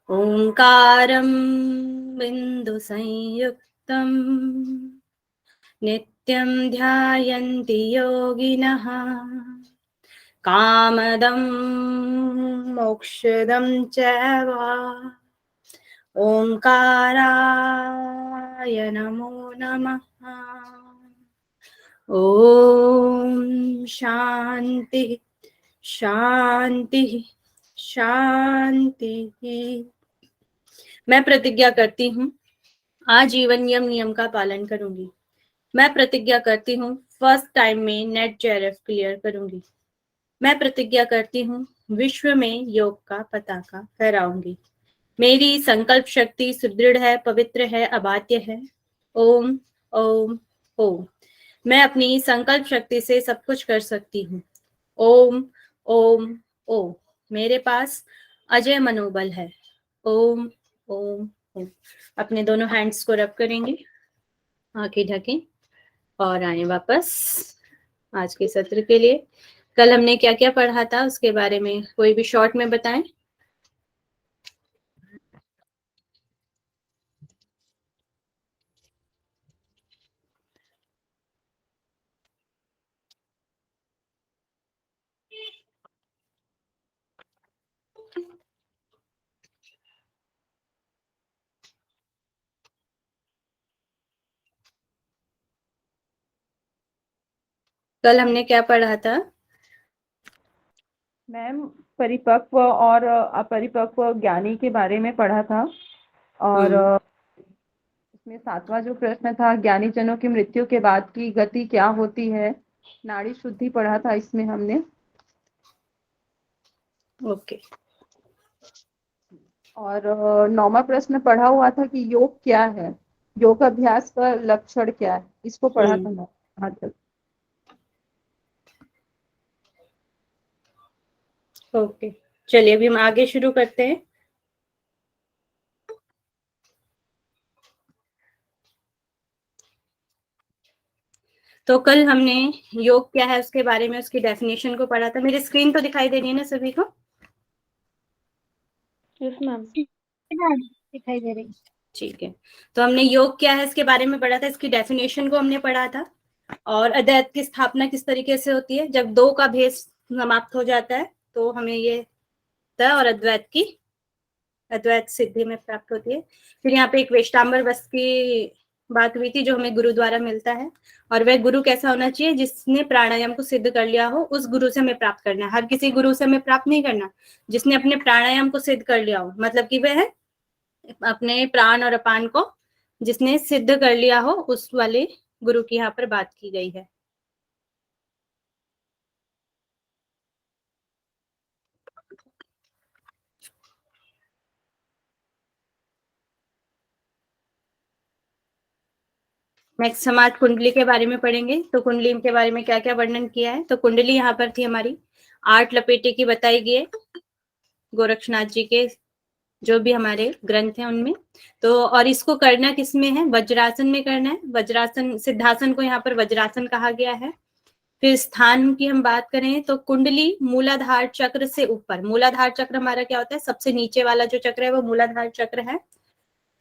ओंकारं बिन्दुसंयुक्तं नित्यं ध्यायन्ति योगिनः कामदं मोक्षदं चैव ओंकाराय नमो नमः। ओम शांति शांति शांति। मैं प्रतिज्ञा करती हूँ आजीवन नियम का पालन करूंगी। मैं प्रतिज्ञा करती हूँ फर्स्ट टाइम में नेट जेआरएफ क्लियर करूंगी। मैं प्रतिज्ञा करती हूँ विश्व में योग का पताका फहराऊंगी। मेरी संकल्प शक्ति सुदृढ़ है, पवित्र है, अबाध्य है। ओम ओम ओम। मैं अपनी संकल्प शक्ति से सब कुछ कर सकती हूँ। ओम ओम ओम। मेरे पास अजय मनोबल है। ओम ओम ओम। अपने दोनों हैंड्स को रब करेंगे, आंखें ढकें और आए वापस आज के सत्र के लिए। कल हमने क्या क्या पढ़ा था उसके बारे में कोई भी शॉर्ट में बताएं। कल हमने क्या पढ़ा था? मैम परिपक्व और अपरिपक्व ज्ञानी के बारे में पढ़ा था। और इसमें 7वां जो प्रश्न था, ज्ञानी जनों की मृत्यु के बाद की गति क्या होती है, नाड़ी शुद्धि पढ़ा था इसमें हमने। ओके। और 9वां प्रश्न पढ़ा हुआ था कि योग क्या है, योग अभ्यास का लक्षण क्या है, इसको पढ़ा था मैं आज तक। ओके, चलिए अभी हम आगे शुरू करते हैं। तो कल हमने योग क्या है उसके बारे में उसकी डेफिनेशन को पढ़ा था। मेरी स्क्रीन तो दिखाई दे रही है ना सभी को? यस मैम, दिखाई दे रही। ठीक है, तो हमने योग क्या है इसके बारे में पढ़ा था, इसकी डेफिनेशन को हमने पढ़ा था और अद्वैत की स्थापना किस तरीके से होती है। जब दो का भेद समाप्त हो जाता है तो हमें ये और अद्वैत सिद्धि में प्राप्त होती है। फिर यहाँ पे एक वेष्टांबर वस्त्र की बात हुई थी जो हमें गुरु द्वारा मिलता है, और वह गुरु कैसा होना चाहिए, जिसने प्राणायाम को सिद्ध कर लिया हो, उस गुरु से हमें प्राप्त करना है। हर किसी गुरु से हमें प्राप्त नहीं करना, जिसने अपने प्राणायाम को सिद्ध कर लिया हो, मतलब कि वह है अपने प्राण और अपान को जिसने सिद्ध कर लिया हो, उस वाले गुरु की यहाँ पर बात की गई है। नेक्स्ट हम आज कुंडली के बारे में पढ़ेंगे। तो कुंडली के बारे में क्या क्या वर्णन किया है। तो कुंडली यहाँ पर थी हमारी 8 लपेटे की बताई गई है गोरक्षनाथ जी के जो भी हमारे ग्रंथ हैं उनमें। तो और इसको करना किस में है, वज्रासन में करना है। वज्रासन, सिद्धासन को यहाँ पर वज्रासन कहा गया है। फिर स्थान की हम बात करें तो कुंडली मूलाधार चक्र से ऊपर, मूलाधार चक्र हमारा क्या होता है, सबसे नीचे वाला जो चक्र है वो मूलाधार चक्र है।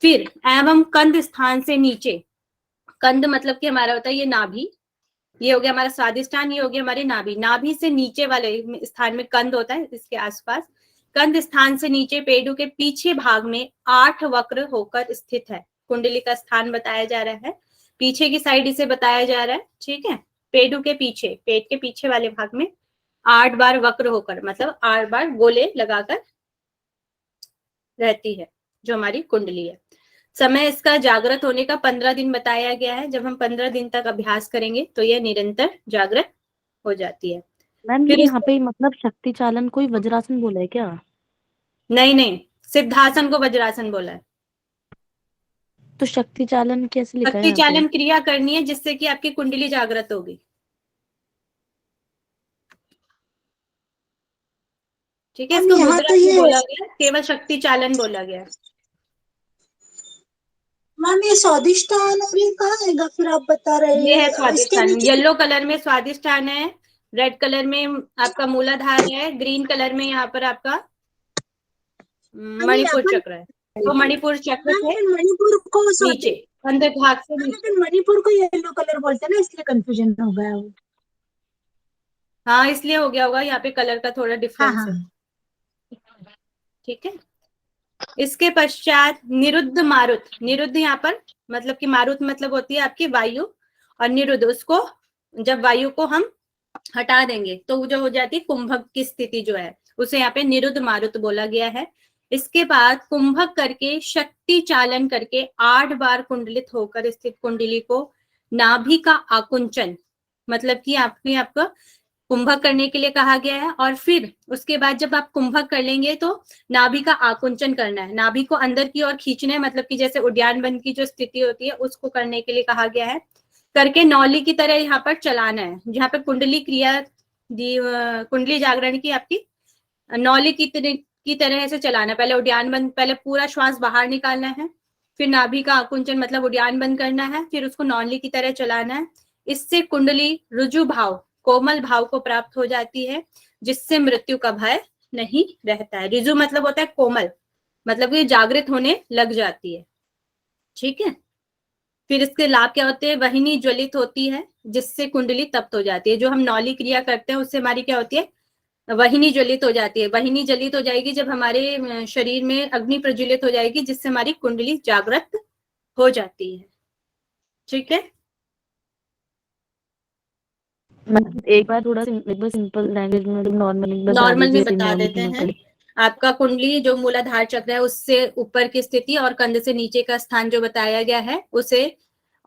फिर एवं कंध स्थान से नीचे, कंध मतलब कि हमारा होता है ये नाभि, ये हो गया हमारा स्वादिष्टान, ये हो गया हमारी नाभि। नाभि से नीचे वाले स्थान में कंध होता है, इसके आसपास कंध स्थान से नीचे पेडू के पीछे भाग में 8 वक्र होकर स्थित है। कुंडली का स्थान बताया जा रहा है, पीछे की साइड इसे बताया जा रहा है, ठीक है। पेडू के पीछे, पेट के पीछे वाले भाग में 8 बार वक्र होकर, मतलब 8 बार गोले लगाकर रहती है जो हमारी कुंडली है। समय इसका जागृत होने का 15 दिन बताया गया है। जब हम 15 दिन तक अभ्यास करेंगे तो यह निरंतर जागृत हो जाती है। मैम फिर ये यहाँ पे मतलब शक्ति चालन कोई वज्रासन बोला है क्या? नहीं, सिद्धासन को वज्रासन बोला है। तो शक्ति चालन कैसे लिखा है शक्ति यहाँ पे? चालन क्रिया करनी है जिससे कि आपकी कुंडली जागृत होगी, ठीक है। इसको मुद्रा नहीं बोला गया, केवल शक्ति चालन बोला गया। मैम ये स्वादिष्टान और ये कहाँ आएगा फिर, आप बता रहे ये है हैं इसके स्वादिष्टान, नीचे? येलो कलर में स्वादिष्टान है, रेड कलर में आपका मूलाधार है, ग्रीन कलर में यहाँ पर आपका मणिपुर चक्र है। तो मणिपुर चक्र से मणिपुर को नीचे अंदर भाग से नीचे, लेकिन मणिपुर को येलो कलर बोलते हैं ना, इसलिए कंफ्यूजन हो गया वो। हाँ इसलिए हो गया होगा, यहाँ पे कलर का थोड़ा हाँ डिफरेंस हाँ है। ठीक है, इसके पश्चात निरुद्ध मारुत। निरुद्ध यहाँ पर मतलब कि मारुत मतलब होती है आपकी वायु, और निरुद्ध उसको जब वायु को हम हटा देंगे तो जो हो जाती है कुंभक की स्थिति जो है, उसे यहाँ पे निरुद्ध मारुत बोला गया है। इसके बाद कुंभक करके शक्ति चालन करके 8 बार कुंडलित होकर स्थित कुंडली को नाभि का आकुंचन, मतलब कि आपका कुंभक करने के लिए कहा गया है। और फिर उसके बाद जब आप कुंभक कर लेंगे तो नाभि का आकुंचन करना है, नाभि को अंदर की ओर खींचना है, मतलब कि जैसे उद्यान बंद की जो स्थिति होती है उसको करने के लिए कहा गया है। करके नौली की तरह यहाँ पर चलाना है, जहाँ पे कुंडली क्रिया कुंडली जागरण की आपकी नौली की तरह से चलाना है। पहले उद्यान बंद, पहले पूरा श्वास बाहर निकालना है, फिर नाभि का आकुंचन मतलब उद्यान बंद करना है, फिर उसको नौली की तरह चलाना है। इससे कुंडली रुजु भाव, कोमल भाव को प्राप्त हो जाती है, जिससे मृत्यु का भय नहीं रहता है। रिजु मतलब होता है कोमल, मतलब ये जागृत होने लग जाती है। ठीक है, फिर इसके लाभ क्या होते हैं? वाहिनी ज्वलित होती है, जिससे कुंडली तप्त हो जाती है। जो हम नौली क्रिया करते हैं उससे हमारी क्या होती है? वाहिनी ज्वलित हो जाती है। वाहिनी ज्वलित हो जाएगी जब हमारे शरीर में अग्नि प्रज्वलित हो जाएगी, जिससे हमारी कुंडली जागृत हो जाती है। ठीक है, एक बार थोड़ा एक बार सिंपल लैंग्वेज में मतलब नॉर्मल बता नॉर्मल में दीजिए, बता देते हैं। आपका कुंडली जो मूलाधार चक्र है उससे ऊपर की स्थिति और कंध से नीचे का स्थान जो बताया गया है उसे,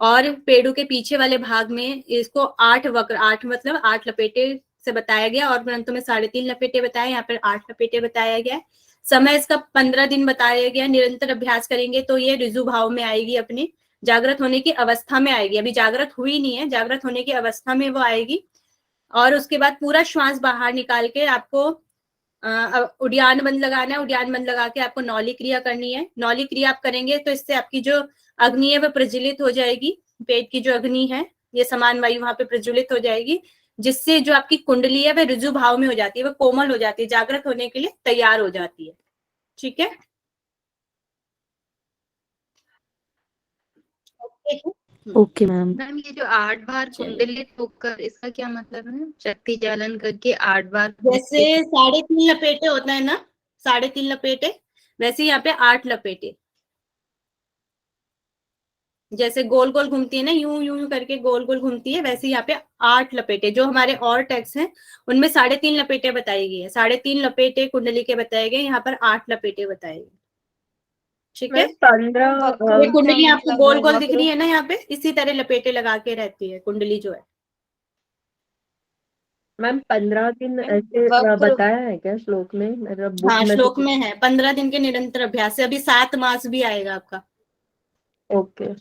और पेड़ों के पीछे वाले भाग में इसको 8 वक्र, 8 मतलब 8 लपेटे से बताया गया, और ग्रंथों में 3.5 लपेटे बताए, यहाँ पर 8 लपेटे बताया गया। समय इसका 15 दिन बताया गया। निरंतर अभ्यास करेंगे तो ये ऋजु भाव में आएगी, अपनी जागृत होने की अवस्था में आएगी। अभी जागृत हुई नहीं है, जागृत होने की अवस्था में वो आएगी। और उसके बाद पूरा श्वास बाहर निकाल के आपको उद्यान बंद लगाना है। उद्यान बंद लगा के आपको नौली क्रिया करनी है। नौली क्रिया आप करेंगे तो इससे आपकी जो अग्नि है वह प्रज्वलित हो जाएगी। पेट की जो अग्नि है, ये समान वायु वहां पे प्रज्वलित हो जाएगी, जिससे जो आपकी कुंडली है वह ऋजु भाव में हो जाती है, वह कोमल हो जाती है, जागृत होने के लिए तैयार हो जाती है। ठीक है, ओके मैम। मैम ये जो 8 बार कुंडलित होकर, इसका क्या मतलब है? शक्ति चालन करके 8 बार जैसे 3.5 लपेटे होता है ना, 3.5 लपेटे, वैसे यहाँ पे 8 लपेटे। जैसे गोल गोल घूमती है ना, यूं यूं करके गोल गोल घूमती है, वैसे यहाँ पे 8 लपेटे। जो हमारे और टेक्स्ट हैं उनमें 3.5 लपेटे बताई गई है, 3.5 लपेटे कुंडली के बताए गए, यहाँ पर 8 लपेटे बताए गए। ठीक है, 15 ये कुंडली आपको गोल गोल दिख रही है ना, यहाँ पे इसी तरह लपेटे लगा के रहती है कुंडली जो है। मैम 15 दिन ऐसे बताया है क्या श्लोक में? मतलब बुक हाँ में श्लोक में है 15 दिन के निरंतर अभ्यास से। अभी 7 मास भी आएगा आपका। ओके।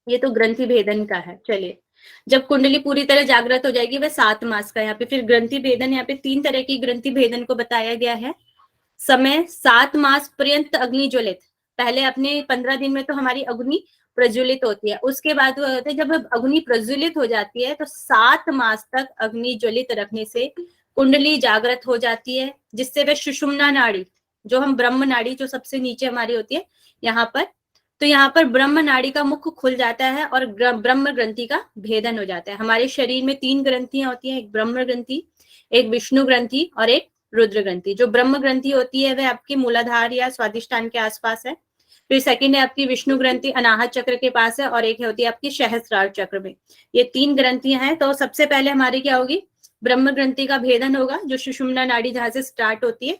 ये तो ग्रंथि भेदन का है। चलिए, जब कुंडली पूरी तरह जागृत हो जाएगी वह 7 मास का। यहाँ पे फिर ग्रंथि भेदन, यहाँ पे 3 तरह की ग्रंथि भेदन को बताया गया है। समय 7 मास पर्यंत अग्नि ज्वलित। पहले अपने 15 दिन में तो हमारी अग्नि प्रज्वलित होती है, उसके बाद वो होता है जब अग्नि प्रज्वलित हो जाती है तो 7 मास तक अग्नि ज्वलित रखने से कुंडली जागृत हो जाती है, जिससे वह सुषुम्ना नाड़ी, जो हम ब्रह्म नाड़ी जो सबसे नीचे हमारी होती है यहाँ पर, तो यहाँ पर ब्रह्म नाड़ी का मुख खुल जाता है और ब्रह्म ग्रंथि का भेदन हो जाता है। हमारे शरीर में 3 ग्रंथियां होती हैं, एक ब्रह्म ग्रंथि, एक विष्णु ग्रंथि और एक रुद्र ग्रंथि। जो ब्रह्म ग्रंथि होती है वह आपकी मूलाधार या स्वादिष्ठान के आसपास है। फिर सेकंड है आपकी विष्णु ग्रंथि अनाहत चक्र के पास है, और एक होती है आपकी सहस्त्रार चक्र में। ये 3 ग्रंथियां हैं। तो सबसे पहले हमारी क्या होगी? ब्रह्म ग्रंथि का भेदन होगा, जो सुषुम्ना नाड़ी जहां से स्टार्ट होती है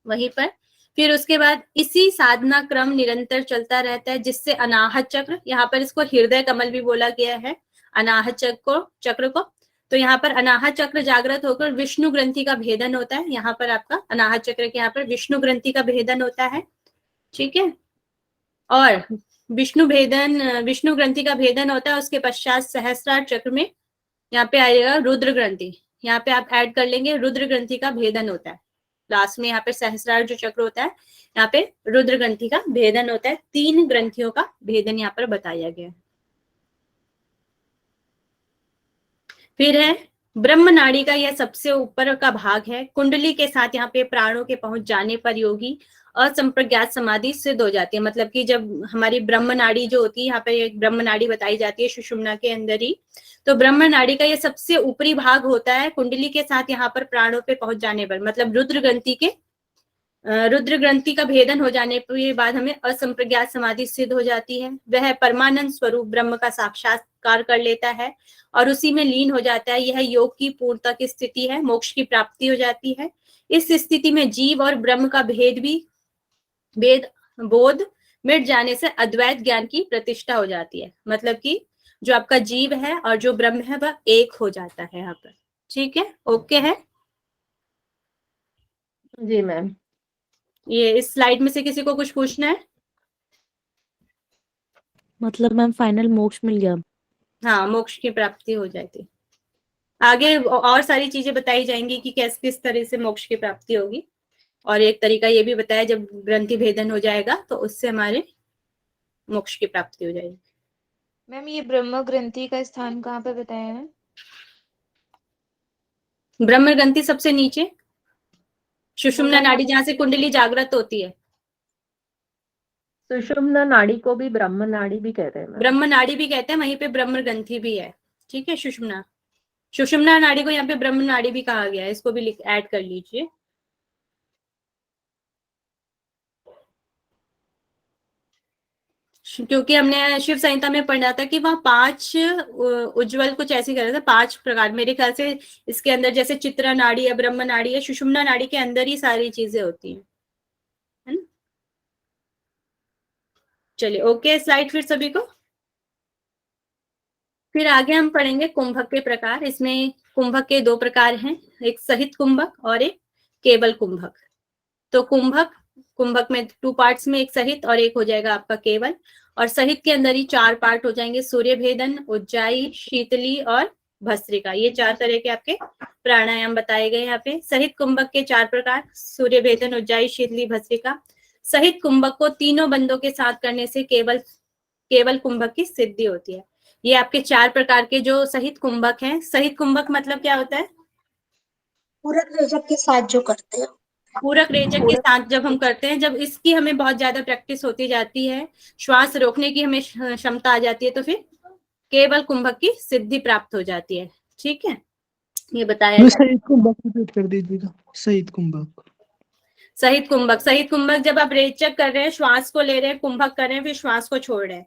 वहीं पर। फिर उसके बाद इसी साधना क्रम निरंतर चलता रहता है, जिससे अनाहत चक्र, यहाँ पर इसको हृदय कमल भी बोला गया है, अनाहत चक्र को। तो यहाँ पर अनाहत चक्र जागृत होकर विष्णु ग्रंथि का भेदन होता है। यहाँ पर आपका अनाहत चक्र के यहाँ पर विष्णु ग्रंथि का भेदन होता है। ठीक है, और विष्णु ग्रंथि का भेदन होता है। उसके पश्चात सहस्त्रार चक्र में यहाँ पे आएगा रुद्र ग्रंथि। यहाँ पे आप ऐड कर लेंगे, रुद्र ग्रंथि का भेदन होता है लास्ट में। यहाँ पे सहस्त्रार जो चक्र होता है, यहाँ पे रुद्र ग्रंथि का भेदन होता है। 3 ग्रंथियों का भेदन यहाँ पर बताया गया है। फिर है ब्रह्म नाड़ी का, यह सबसे ऊपर का भाग है। कुंडली के साथ यहाँ पे प्राणों के पहुंच जाने पर योगी असंप्रज्ञात समाधि सिद्ध हो जाती है। मतलब कि जब हमारी ब्रह्म नाड़ी जो होती है, यहाँ पे एक ब्रह्म नाड़ी बताई जाती है सुषुम्ना के अंदर ही, तो ब्रह्म नाड़ी का ये सबसे ऊपरी भाग होता है। कुंडली के साथ यहाँ पर प्राणों पे पहुंच जाने पर, मतलब रुद्र ग्रंथि का भेदन हो जाने के बाद हमें असंप्रज्ञात समाधि सिद्ध हो जाती है। वह परमानंद स्वरूप ब्रह्म का साक्षात्कार कर लेता है और उसी में लीन हो जाता है। यह योग की पूर्णता की स्थिति है, मोक्ष की प्राप्ति हो जाती है। इस स्थिति में जीव और ब्रह्म का भेद बोध मिट जाने से अद्वैत ज्ञान की प्रतिष्ठा हो जाती है। मतलब कि जो आपका जीव है और जो ब्रह्म है वह एक हो जाता है यहाँ पर। ठीक है, ओके है। जी मैम। ये इस स्लाइड में से किसी को कुछ पूछना है? मतलब मैम फाइनल मोक्ष मिल गया। हाँ, मोक्ष की प्राप्ति हो जाती। आगे और सारी चीजें बताई जाएंगी कि किस तरह से मोक्ष की प्राप्ति होगी। और एक तरीका ये भी बताया, जब ग्रंथि भेदन हो जाएगा तो उससे हमारे मोक्ष की प्राप्ति हो जाएगी। मैम ये ब्रह्म ग्रंथि का स्थान कहाँ पे बताया है? ब्रह्म ग्रंथि सबसे नीचे, सुषुम्ना बोला नाड़ी था। जहाँ से कुंडली जागृत होती है। सुषुम्ना नाड़ी को भी ब्रह्म नाड़ी भी कहते हैं मैम। ब्रह्म नाड़ी भी कहते हैं, वहीं पे ब्रह्म ग्रंथि भी है। ठीक है, सुषुम्ना नाड़ी को यहाँ पे ब्रह्म नाड़ी भी कहा गया है, इसको भी ऐड कर लीजिए। क्योंकि हमने शिव संहिता में पढ़ा था कि वहां 5 उज्ज्वल कुछ ऐसे कर रहे थे, 5 प्रकार। मेरे ख्याल से इसके अंदर जैसे चित्रा नाड़ी है, ब्रह्म नाड़ी है, सुषुम्ना नाड़ी के अंदर ही सारी चीजें होती हैं, है ना। चलिए, ओके, स्लाइड फिर सभी को। फिर आगे हम पढ़ेंगे कुंभक के प्रकार। इसमें कुंभक के 2 प्रकार हैं, एक सहित कुंभक और एक केवल कुंभक। तो कुंभक में 2 पार्ट्स में, एक सहित और एक हो जाएगा आपका केवल। और सहित के अंदर ही 4 पार्ट हो जाएंगे, सूर्य भेदन, उज्जाई, शीतली और भस्त्रिका। ये 4 तरह के आपके प्राणायाम बताए गए यहाँ पे। सहित कुंभक के 4 प्रकार, सूर्य भेदन, उज्जाई, शीतली, भस्त्रिका। सहित कुंभक को तीनों बंदों के साथ करने से केवल कुंभक की सिद्धि होती है। ये आपके 4 प्रकार के जो सहित कुंभक हैं। सहित कुंभक मतलब क्या होता है? पूरक रेचक के साथ जो करते हैं। पूरक रेचक के साथ जब हम करते हैं, जब इसकी हमें बहुत ज्यादा प्रैक्टिस होती जाती है, श्वास रोकने की हमें क्षमता आ जाती है, तो फिर केवल कुंभक की सिद्धि प्राप्त हो जाती है। ठीक है, ये बताया जाए। शहीद कुंभक रिपीट कर दीजिएगा। शहीद कुंभक। सहित कुंभक जब आप रेचक कर रहे हैं, श्वास को ले रहे हैं, कुंभक कर रहे हैं, फिर श्वास को छोड़ रहे हैं,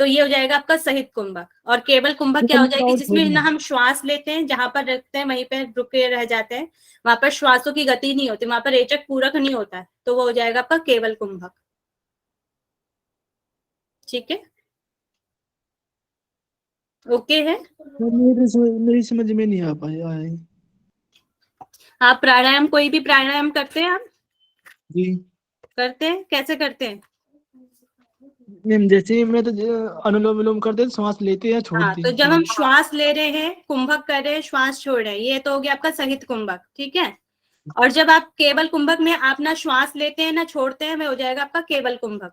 तो ये हो जाएगा आपका सहित कुंभक। और केवल कुंभक क्या हो जाएगी? जिसमें ना हम श्वास लेते हैं, जहां पर रखते हैं वहीं पर रुके रह जाते हैं, वहां पर श्वासों की गति नहीं होती, वहां पर रेचक पूरक नहीं होता है, तो वो हो जाएगा आपका केवल कुंभक। ठीक है, ओके है। मेरी समझ में नहीं आ पाया है। आप प्राणायाम, कोई भी प्राणायाम करते हैं आप? जी करते हैं, कैसे करते हैं? मैम, जैसे मैं तो अनुलोम विलोम करते हैं, सांस लेते हैं हाँ, छोड़ते तो जब हैं। हम श्वास ले रहे हैं, कुंभक कर रहे हैं, श्वास छोड़ रहे हैं, ये तो हो गया आपका सहित कुंभक। ठीक है, और जब आप केवल कुंभक में आप ना श्वास लेते हैं ना छोड़ते हैं, वो हो जाएगा आपका केवल कुंभक।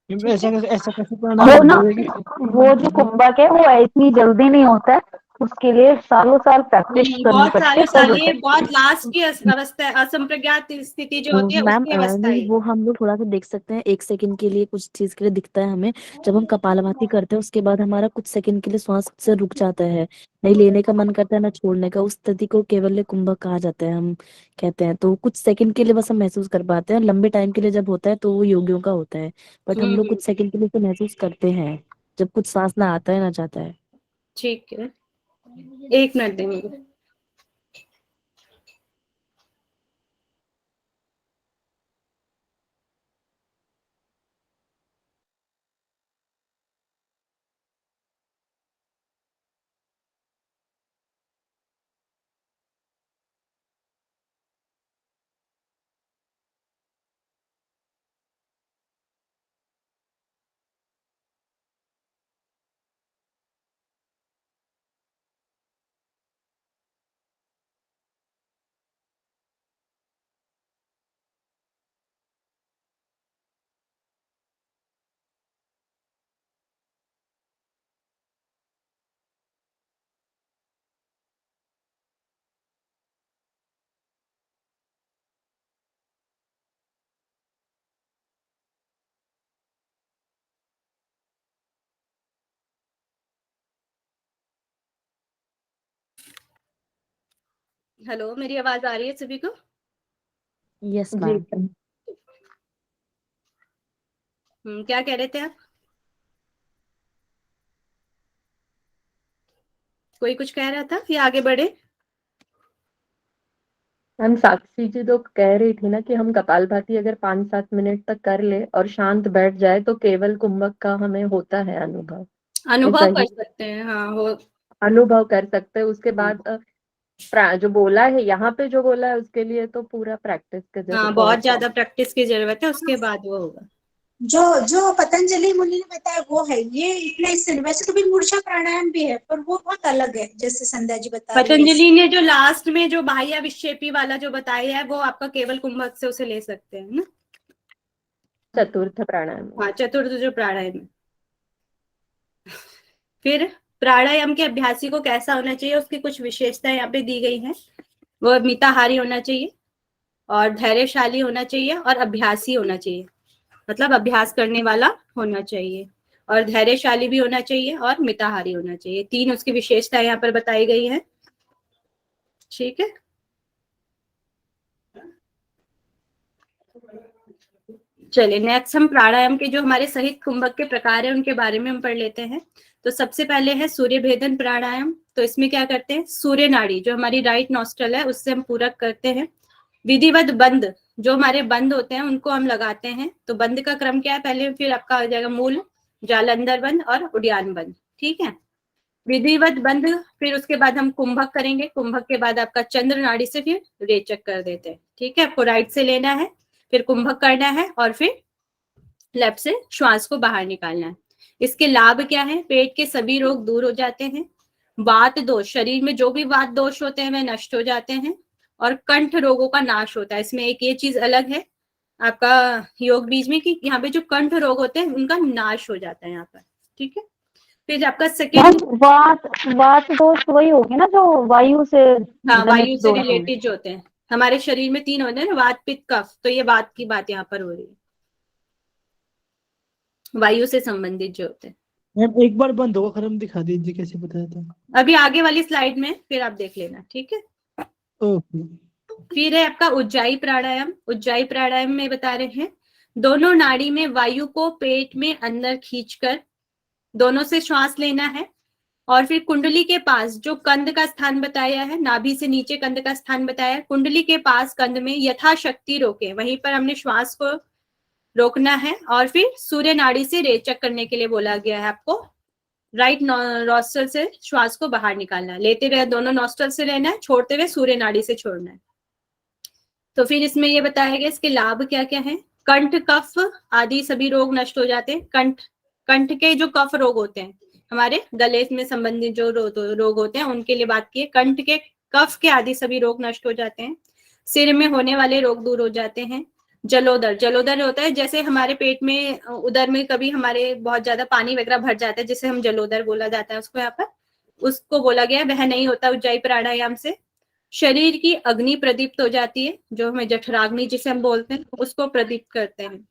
मैम, ठीक है, ऐसा कैसे वो प्राणायाम ना, होता है? वो जो कुंभक है वो इतनी जल्दी नहीं होता है, उसके लिए सालों साल प्रैक्टिस नहीं, करनी बहुत पड़ती सालों है तब साल, ये होता है। बहुत लास्ट की अवस्था, असंप्रज्ञात स्थिति जो होती है मैम उसकी अवस्था नहीं, है। वो हम लोग थोड़ा सा देख सकते हैं, 1 सेकंड के लिए कुछ चीज के लिए दिखता है हमें। जब हम कपालभाति करते हैं उसके बाद हमारा कुछ सेकंड के लिए श्वास से रुक जाता है, नहीं लेने का मन करता है ना छोड़ने का, उस स्थिति को केवल्य कुंभक कहा जाता है, हम कहते हैं। तो कुछ सेकंड के लिए बस हम महसूस कर पाते हैं, लंबे टाइम के लिए जब होता है तो वो योगियों का होता है। बट हम लोग हम्म, कुछ सेकंड के लिए तो महसूस करते हैं, जब कुछ सांस ना आता है ना जाता है। ठीक है, 1 मिनट देंगे। हेलो, मेरी आवाज आ रही है सभी को? यस जी मैम। क्या कह रहे थे आप? कोई कुछ कह रहा था या आगे बढ़े? हम साक्षी जी तो कह रही थी ना कि हम कपालभाति अगर 5-7 मिनट तक कर ले और शांत बैठ जाए तो केवल कुंभक का हमें होता है अनुभव। ऐसा अनुभव कर ही सकते हैं, हाँ हो। अनुभव कर सकते हैं। उसके बाद जो बोला है यहाँ पे, जो बोला है उसके लिए तो पूरा प्रैक्टिस की हाँ, जरूरत बहुत ज्यादा प्रैक्टिस की जरूरत है, उसके बाद वो होगा। जो जो पतंजलि मुनि ने बताया वो है, ये इतना इससे वैसे तो भी मूर्छा प्राणायाम भी है, पर वो बहुत अलग है, जैसे संध्या जी बता रही है। पतंजलि ने जो लास्ट में जो बाह्य विक्षेपी वाला जो बताया है वो आपका केवल कुंभक से उसे ले सकते हैं ना। चतुर्थ प्राणायाम। हाँ, चतुर्थ जो प्राणायाम है। फिर प्राणायाम के अभ्यासी को कैसा होना चाहिए, उसकी कुछ विशेषताएं यहाँ पे दी गई हैं। वो मिताहारी होना चाहिए और धैर्यशाली होना चाहिए और अभ्यासी होना चाहिए, मतलब अभ्यास करने वाला होना चाहिए, और धैर्यशाली भी होना चाहिए और मिताहारी होना चाहिए। 3 उसकी विशेषताएं यहाँ पर बताई गई हैं। ठीक है, चलिए नेक्स्ट हम प्राणायाम के जो हमारे सहित कुंभक के प्रकार है उनके बारे में हम पढ़ लेते हैं। तो सबसे पहले है सूर्य भेदन प्राणायाम। तो इसमें क्या करते हैं, सूर्य नाड़ी जो हमारी राइट नॉस्ट्रल है उससे हम पूरक करते हैं। विधिवत बंद, जो हमारे बंद होते हैं उनको हम लगाते हैं। तो बंद का क्रम क्या है, पहले फिर आपका आ जाएगा मूल, जालंधर बंद और उड्डयन बंद। ठीक है, विधिवत बंद, फिर उसके बाद हम कुंभक करेंगे। कुंभक के बाद आपका चंद्र नाड़ी से फिर रेचक कर देते हैं। ठीक है, आपको राइट से लेना है, फिर कुंभक करना है और फिर लेफ्ट से श्वास को बाहर निकालना है। इसके लाभ क्या है, पेट के सभी रोग दूर हो जाते हैं। वात दोष, शरीर में जो भी वात दोष होते हैं वे नष्ट हो जाते हैं, और कंठ रोगों का नाश होता है। इसमें एक ये चीज अलग है आपका योग बीज में कि यहाँ पे जो कंठ रोग होते हैं उनका नाश हो जाता है यहाँ पर। ठीक है, फिर आपका सेकेंड, वात वात दोष वही होगी ना जो वायु से हाँ, जनित वायु से दोष होंगे। रिलेटेड जो होते हैं हमारे शरीर में 3 होते हैं ना, वात पित्त कफ, तो ये वात की बात यहाँ पर हो रही है, वायु से संबंधित जो होते हैं। मैम एक बार बंद होगा, फिर हम दिखा दीजिए कैसे बताया था। अभी आगे वाली स्लाइड में फिर आप देख लेना। ठीक है, ओके। फिर है आपका उज्जाई प्राणायाम। उज्जाई प्राणायाम में बता रहे हैं दोनों नाड़ी में वायु को पेट में अंदर खींचकर दोनों से श्वास लेना है, और फिर कुंडली के पास जो कंध का स्थान बताया है, नाभि से नीचे कंध का स्थान बताया है, कुंडली के पास कंध में यथाशक्ति रोके, वहीं पर हमने श्वास को रोकना है, और फिर सूर्य नाड़ी से रेचक करने के लिए बोला गया है आपको। राइट नॉस्ट्रल से श्वास को बाहर निकालना है, लेते हुए दोनों नॉस्ट्रल से लेना है, छोड़ते हुए सूर्य नाड़ी से छोड़ना है। तो फिर इसमें ये बताया गया इसके लाभ क्या क्या है। कंठ कफ आदि सभी रोग नष्ट हो जाते हैं। कंठ के जो कफ रोग होते हैं, हमारे गले में संबंधित जो रोग होते हैं उनके लिए बात की है। कंठ के कफ के आदि सभी रोग नष्ट हो जाते हैं। सिर में होने वाले रोग दूर हो जाते हैं। जलोदर, जलोदर होता है जैसे हमारे पेट में उदर में कभी हमारे बहुत ज्यादा पानी वगैरह भर जाता है, जिसे हम जलोदर बोला जाता है उसको यहाँ पर, उसको बोला गया है, वह नहीं होता उज्जाई प्राणायाम से। शरीर की अग्नि प्रदीप्त हो जाती है, जो हमें जठराग्नि जिसे हम बोलते हैं उसको प्रदीप्त करते हैं।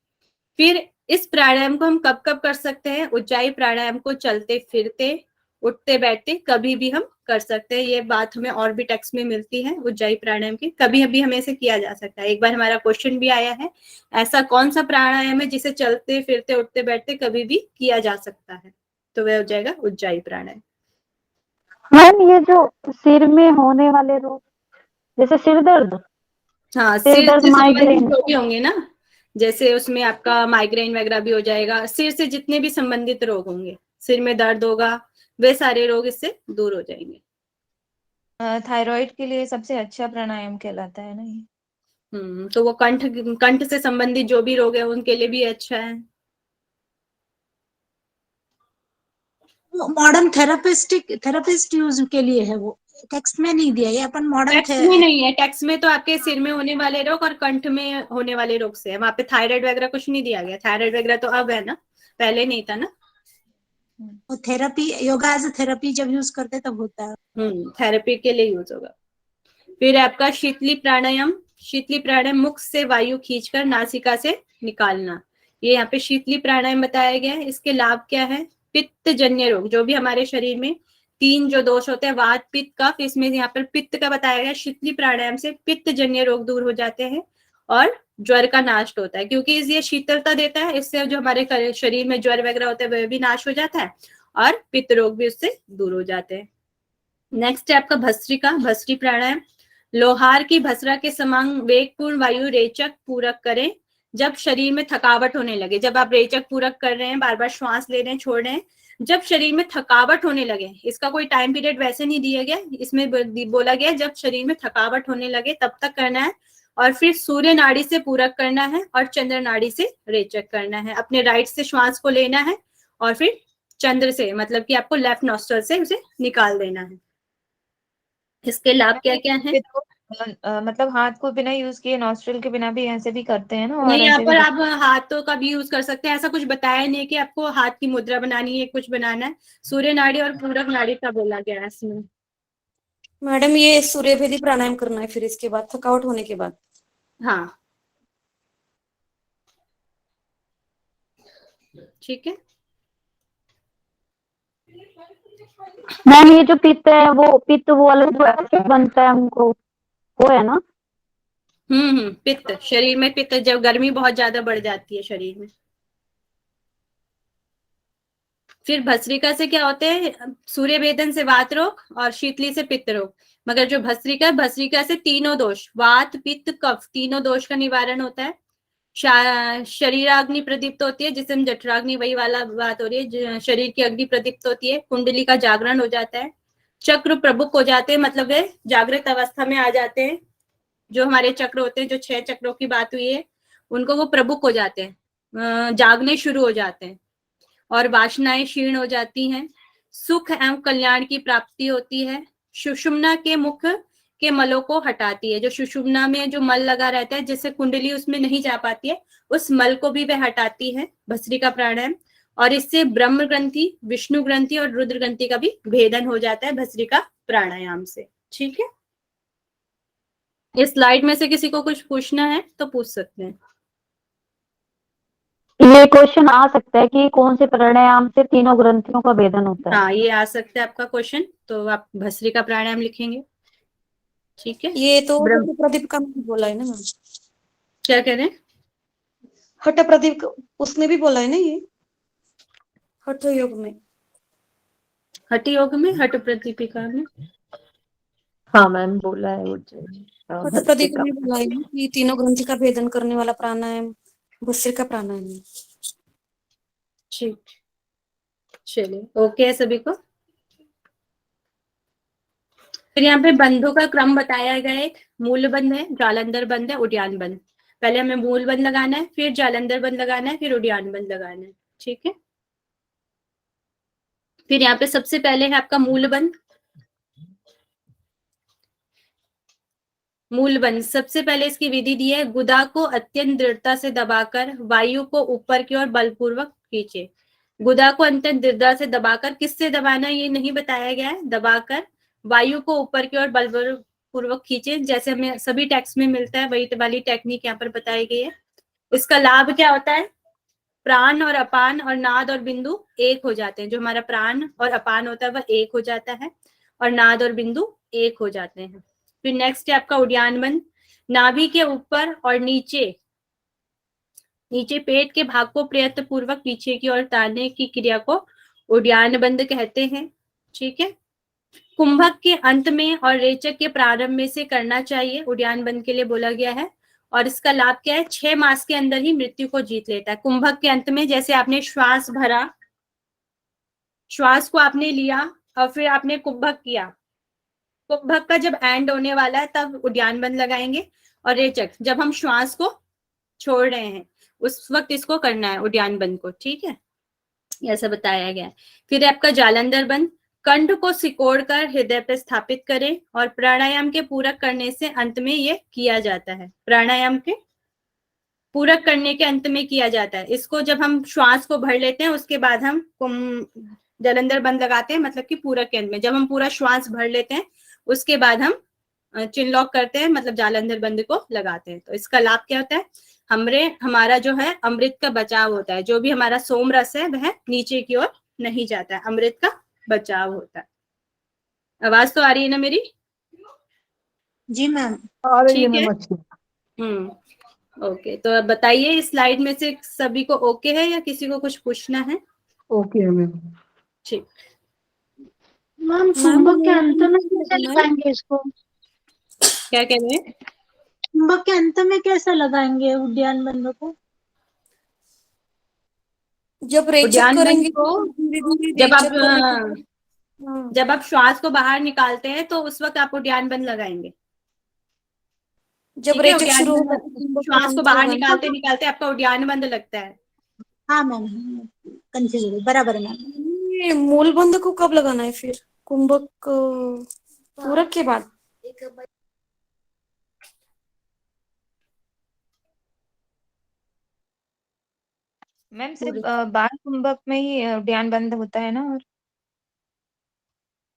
फिर इस प्राणायाम को हम कब कब कर सकते हैं, उज्जाई प्राणायाम को चलते फिरते उठते बैठते कभी भी हम कर सकते हैं। ये बात हमें और भी टेक्स्ट में मिलती है उज्जाई प्राणायाम की, कभी भी हमें इसे किया जा सकता है। एक बार हमारा क्वेश्चन भी आया है, ऐसा कौन सा प्राणायाम है जिसे चलते फिरते उठते बैठते कभी भी किया जा सकता है, तो वह हो जाएगा उज्जाई प्राणायाम। मैम ये जो सिर में होने वाले रोग जैसे सिर दर्द, हाँ, सिर सिर दर्द, से संबंधित माइग्रेन, जो भी होंगे ना, जैसे उसमें आपका माइग्रेन वगैरह भी हो जाएगा। सिर से जितने भी संबंधित रोग होंगे, सिर में दर्द होगा, वे सारे रोग इससे दूर हो जाएंगे। थायराइड के लिए सबसे अच्छा प्राणायाम कहलाता है ना ये। तो वो कंठ से संबंधित जो भी रोग है उनके लिए भी अच्छा है। मॉडर्न थेरापिस्ट यूज के लिए है, वो टेक्स्ट में नहीं दिया, ये अपन मॉडर्न टेक्स्ट में नहीं है, टेक्स्ट में तो आपके सिर में होने वाले रोग और कंठ में होने वाले रोग से है, वहां पे थायराइड वगैरह कुछ नहीं दिया गया। थायराइड वगैरह तो अब है ना, पहले नहीं था ना। थेरेपी, योगा एज थेरेपी जब यूज करते तब होता है। थेरेपी के लिए यूज होगा। फिर आपका शीतली प्राणायाम। शीतली प्राणायाम मुख से वायु खींचकर नासिका से निकालना, ये यहाँ पे शीतली प्राणायाम बताया गया है। इसके लाभ क्या है, पित्त जन्य रोग, जो भी हमारे शरीर में तीन जो दोष होते हैं वात पित्त कफ, इसमें यहाँ पर पित्त का बताया गया। शीतली प्राणायाम से पित्त जन्य रोग दूर हो जाते हैं और ज्वर का नाश होता है, क्योंकि ये शीतलता देता है, इससे जो हमारे शरीर में ज्वर वगैरह होता है वह भी नाश हो जाता है और पित्त रोग भी उससे दूर हो जाते हैं। नेक्स्ट है आपका भस्त्रिका, भस्त्री प्राणायाम। लोहार की भस्त्रा के समान वेगपूर्ण वायु रेचक पूरक करें जब शरीर में थकावट होने लगे। जब आप रेचक पूरक कर रहे हैं, बार बार श्वास ले रहे हैं, छोड़ रहे हैं, जब शरीर में थकावट होने लगे, इसका कोई टाइम पीरियड वैसे नहीं दिया गया, इसमें बोला गया जब शरीर में थकावट होने लगे तब तक करना है, और फिर सूर्य नाड़ी से पूरक करना है और चंद्र नाड़ी से रेचक करना है। अपने राइट से श्वास को लेना है और फिर चंद्र से, मतलब कि आपको लेफ्ट नॉस्ट्रल से उसे निकाल देना है। इसके लाभ क्या क्या है? मतलब हाथ को बिना यूज किए नॉस्ट्रिल के बिना भी ऐसे भी करते हैं ना, और नहीं, यहाँ ऐसे पर भी आप हाथों का भी यूज कर सकते हैं, ऐसा कुछ बताया नहीं कि आपको हाथ की मुद्रा बनानी है, कुछ बनाना है। सूर्य नाड़ी और पूरक नाड़ी का बोला गया है इसमें। मैडम ये सूर्यभेदी प्राणायाम करना है फिर इसके बाद, थकावट होने के बाद? हाँ, ठीक है। मैम ये जो पित्त है वो पित्त वो वाला जो एसिड बनता है हमको, वो है ना? पित्त, शरीर में पित्त जब गर्मी बहुत ज्यादा बढ़ जाती है शरीर में। फिर भस्त्रिका से क्या होते हैं? सूर्य भेदन से वात रोग और शीतली से पित्त रोग। मगर जो भस्त्रिका से तीनों दोष, वात पित्त कफ, तीनों दोष का निवारण होता है। शरीराग्नि प्रदीप्त होती है, जिसे हम जठराग्नि, वही वाला बात हो रही है, शरीर की अग्नि प्रदीप्त होती है। कुंडली का जागरण हो जाता है। चक्र प्रबुक हो जाते हैं, मतलब वे जागृत अवस्था में आ जाते हैं। जो हमारे चक्र होते हैं, जो 6 चक्रों की बात हुई है, उनको वो प्रबुक हो जाते हैं, जागने शुरू हो जाते हैं और वासनाएं क्षीण हो जाती हैं। सुख एवं कल्याण की प्राप्ति होती है। सुषुम्ना के मुख के मलों को हटाती है। जो सुषुम्ना में जो मल लगा रहता है, जिससे कुंडली उसमें नहीं जा पाती है, उस मल को भी वह हटाती है भस्त्रिका प्राणायाम। और इससे ब्रह्म ग्रंथि, विष्णु ग्रंथि और रुद्र ग्रंथि का भी भेदन हो जाता है भस्त्रिका प्राणायाम से। ठीक है, इस स्लाइड में से किसी को कुछ पूछना है तो पूछ सकते हैं। ये क्वेश्चन आ सकता है कि कौन से प्राणायाम से तीनों ग्रंथियों का भेदन होता है? हाँ, ये आ सकता है आपका क्वेश्चन, तो आप भस्त्रिका प्राणायाम लिखेंगे। ठीक है, ये तो हठ प्रदीप का बोला है ना मैम? क्या कह रहे हैं? हठ प्रदीप उसने भी बोला है ना, ये हठ योग में, हठ योग में, हठ प्रदीपिका में। हाँ मैम बोला है वो हठ प्रदीप में बोला है कि तीनों ग्रंथि का भेदन करने वाला प्राणायाम भस्त्रिका प्राणायाम है। ठीक, चलिए, ओके है सभी को। फिर यहाँ पे बंधों का क्रम बताया गया है। मूल बंध है, जालंधर बंध है, उद्यान बंध। पहले हमें मूल बंध लगाना है, फिर जालंधर बंध लगाना है, फिर उद्यान बंध लगाना है। ठीक है, फिर यहाँ पे सबसे पहले है आपका मूल बंध। मूल बंध सबसे पहले इसकी विधि दी है। गुदा को अत्यंत दृढ़ता से दबाकर वायु को ऊपर की ओर बलपूर्वक खींचे। गुदा को अत्यंत दृढ़ता से दबाकर, किससे दबाना ये नहीं बताया गया है, दबाकर वायु को ऊपर की ओर बलपूर्वक खींचे। जैसे हमें सभी टेक्स्ट में मिलता है, वही वाली टेक्निक यहाँ पर बताई गई है। इसका लाभ क्या होता है? प्राण और अपान और नाद और बिंदु एक हो जाते हैं। जो हमारा प्राण और अपान होता है वह एक हो जाता है और नाद और बिंदु एक हो जाते हैं। फिर नेक्स्ट है आपका उद्यान बंध। नाभि के ऊपर और नीचे पेट के भाग को प्रयत्न पूर्वक पीछे की ओर तारने की क्रिया को उद्यान बंध कहते हैं। ठीक है, कुंभक के अंत में और रेचक के प्रारंभ में से करना चाहिए, उद्यान बंध के लिए बोला गया है। और इसका लाभ क्या है? 6 मास के अंदर ही मृत्यु को जीत लेता है। कुंभक के अंत में, जैसे आपने श्वास भरा, श्वास को आपने लिया और फिर आपने कुंभक किया, कुंभक का जब एंड होने वाला है तब उद्यान बंध लगाएंगे। और रेचक, जब हम श्वास को छोड़ रहे हैं उस वक्त इसको करना है, उद्यान बंध को। ठीक है, ऐसा बताया गया है। फिर आपका जालंधर बंध। कंठ को सिकोड़कर हृदय पर स्थापित करें और प्राणायाम के पूरक करने से अंत में ये किया जाता है। प्राणायाम के पूरक करने के अंत में किया जाता है। इसको जब हम श्वास को भर लेते हैं उसके बाद हम जालंधर बंध लगाते हैं, मतलब कि पूरक के अंत में। जब हम पूरा श्वास भर लेते हैं उसके बाद हम चिन लॉक करते हैं, मतलब जालंधर बंध को लगाते हैं। तो इसका लाभ क्या होता है? हमारा जो है अमृत का बचाव होता है। जो भी हमारा सोम रस है वह नीचे की ओर नहीं जाता है, अमृत का बचाव होता है। आवाज तो आ रही है ना मेरी? जी मैम। आ रही है ठीक है। मैम अच्छी। ओके, तो अब बताइए इस स्लाइड में से सभी को ओके है या किसी को कुछ पूछना है? ओके है मैम। ठीक। मैम मैम कुंभक के अंत में उद्यान कैसे लगाना है। लगाएंगे इसको? क्या कह रहे हैं? कुंभक के अंत में कैसे लगाएंगे उद्यान बंधों को? जब रेचक उद्यान बंद करेंगे को तो धीरे धीरे जब आप रेचक करने के बाद हाँ, जब आप श्वास को बाहर निकालते हैं तो उस वक्त आप उद्यान बंद लगाएंगे। जब ठीक है, रेचक उद्यान शुरू बंद होगा तो कुंभक का श्वास को अंत बाहर होगा ना। निकालते निकालते आपका उद्यान बंद लगता है। हाँ मैम, कंफ्यूज हो गई, बराबर है मैम। ये मूल बंध को कब लगाना है फिर? कुंभक पूरक के बाद? मैम सिर्फ बाल कुंभक में ही उद्यान बंद होता है ना? और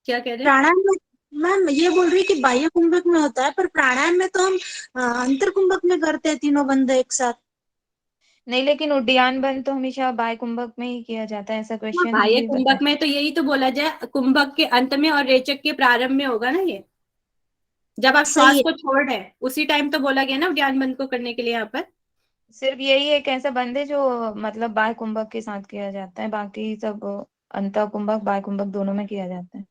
क्या कह रहे हैं? प्राणायाम में मैम ये बोल रही है कि बाह्य कुंभक में होता है, पर प्राणायाम में तो हम अंतर कुंभक में करते हैं तीनों बंध एक साथ। नहीं, लेकिन उद्यान बंद तो हमेशा बाय कुंभक में ही किया जाता है, ऐसा क्वेश्चन बाह्य भी कुंभक में तो यही तो बोला जाए, कुंभक के अंत में और रेचक के प्रारंभ में होगा ना ये। जब आप सही श्वास है। को छोड़ रहे हैं उसी टाइम तो बोला गया ना उद्यान बंद को करने के लिए यहाँ पर। सिर्फ यही एक ऐसा बंद है जो मतलब बाय कुंभक के साथ किया जाता है, बाकी सब अंत कुंभक बाय कुंभक दोनों में किया जाता है।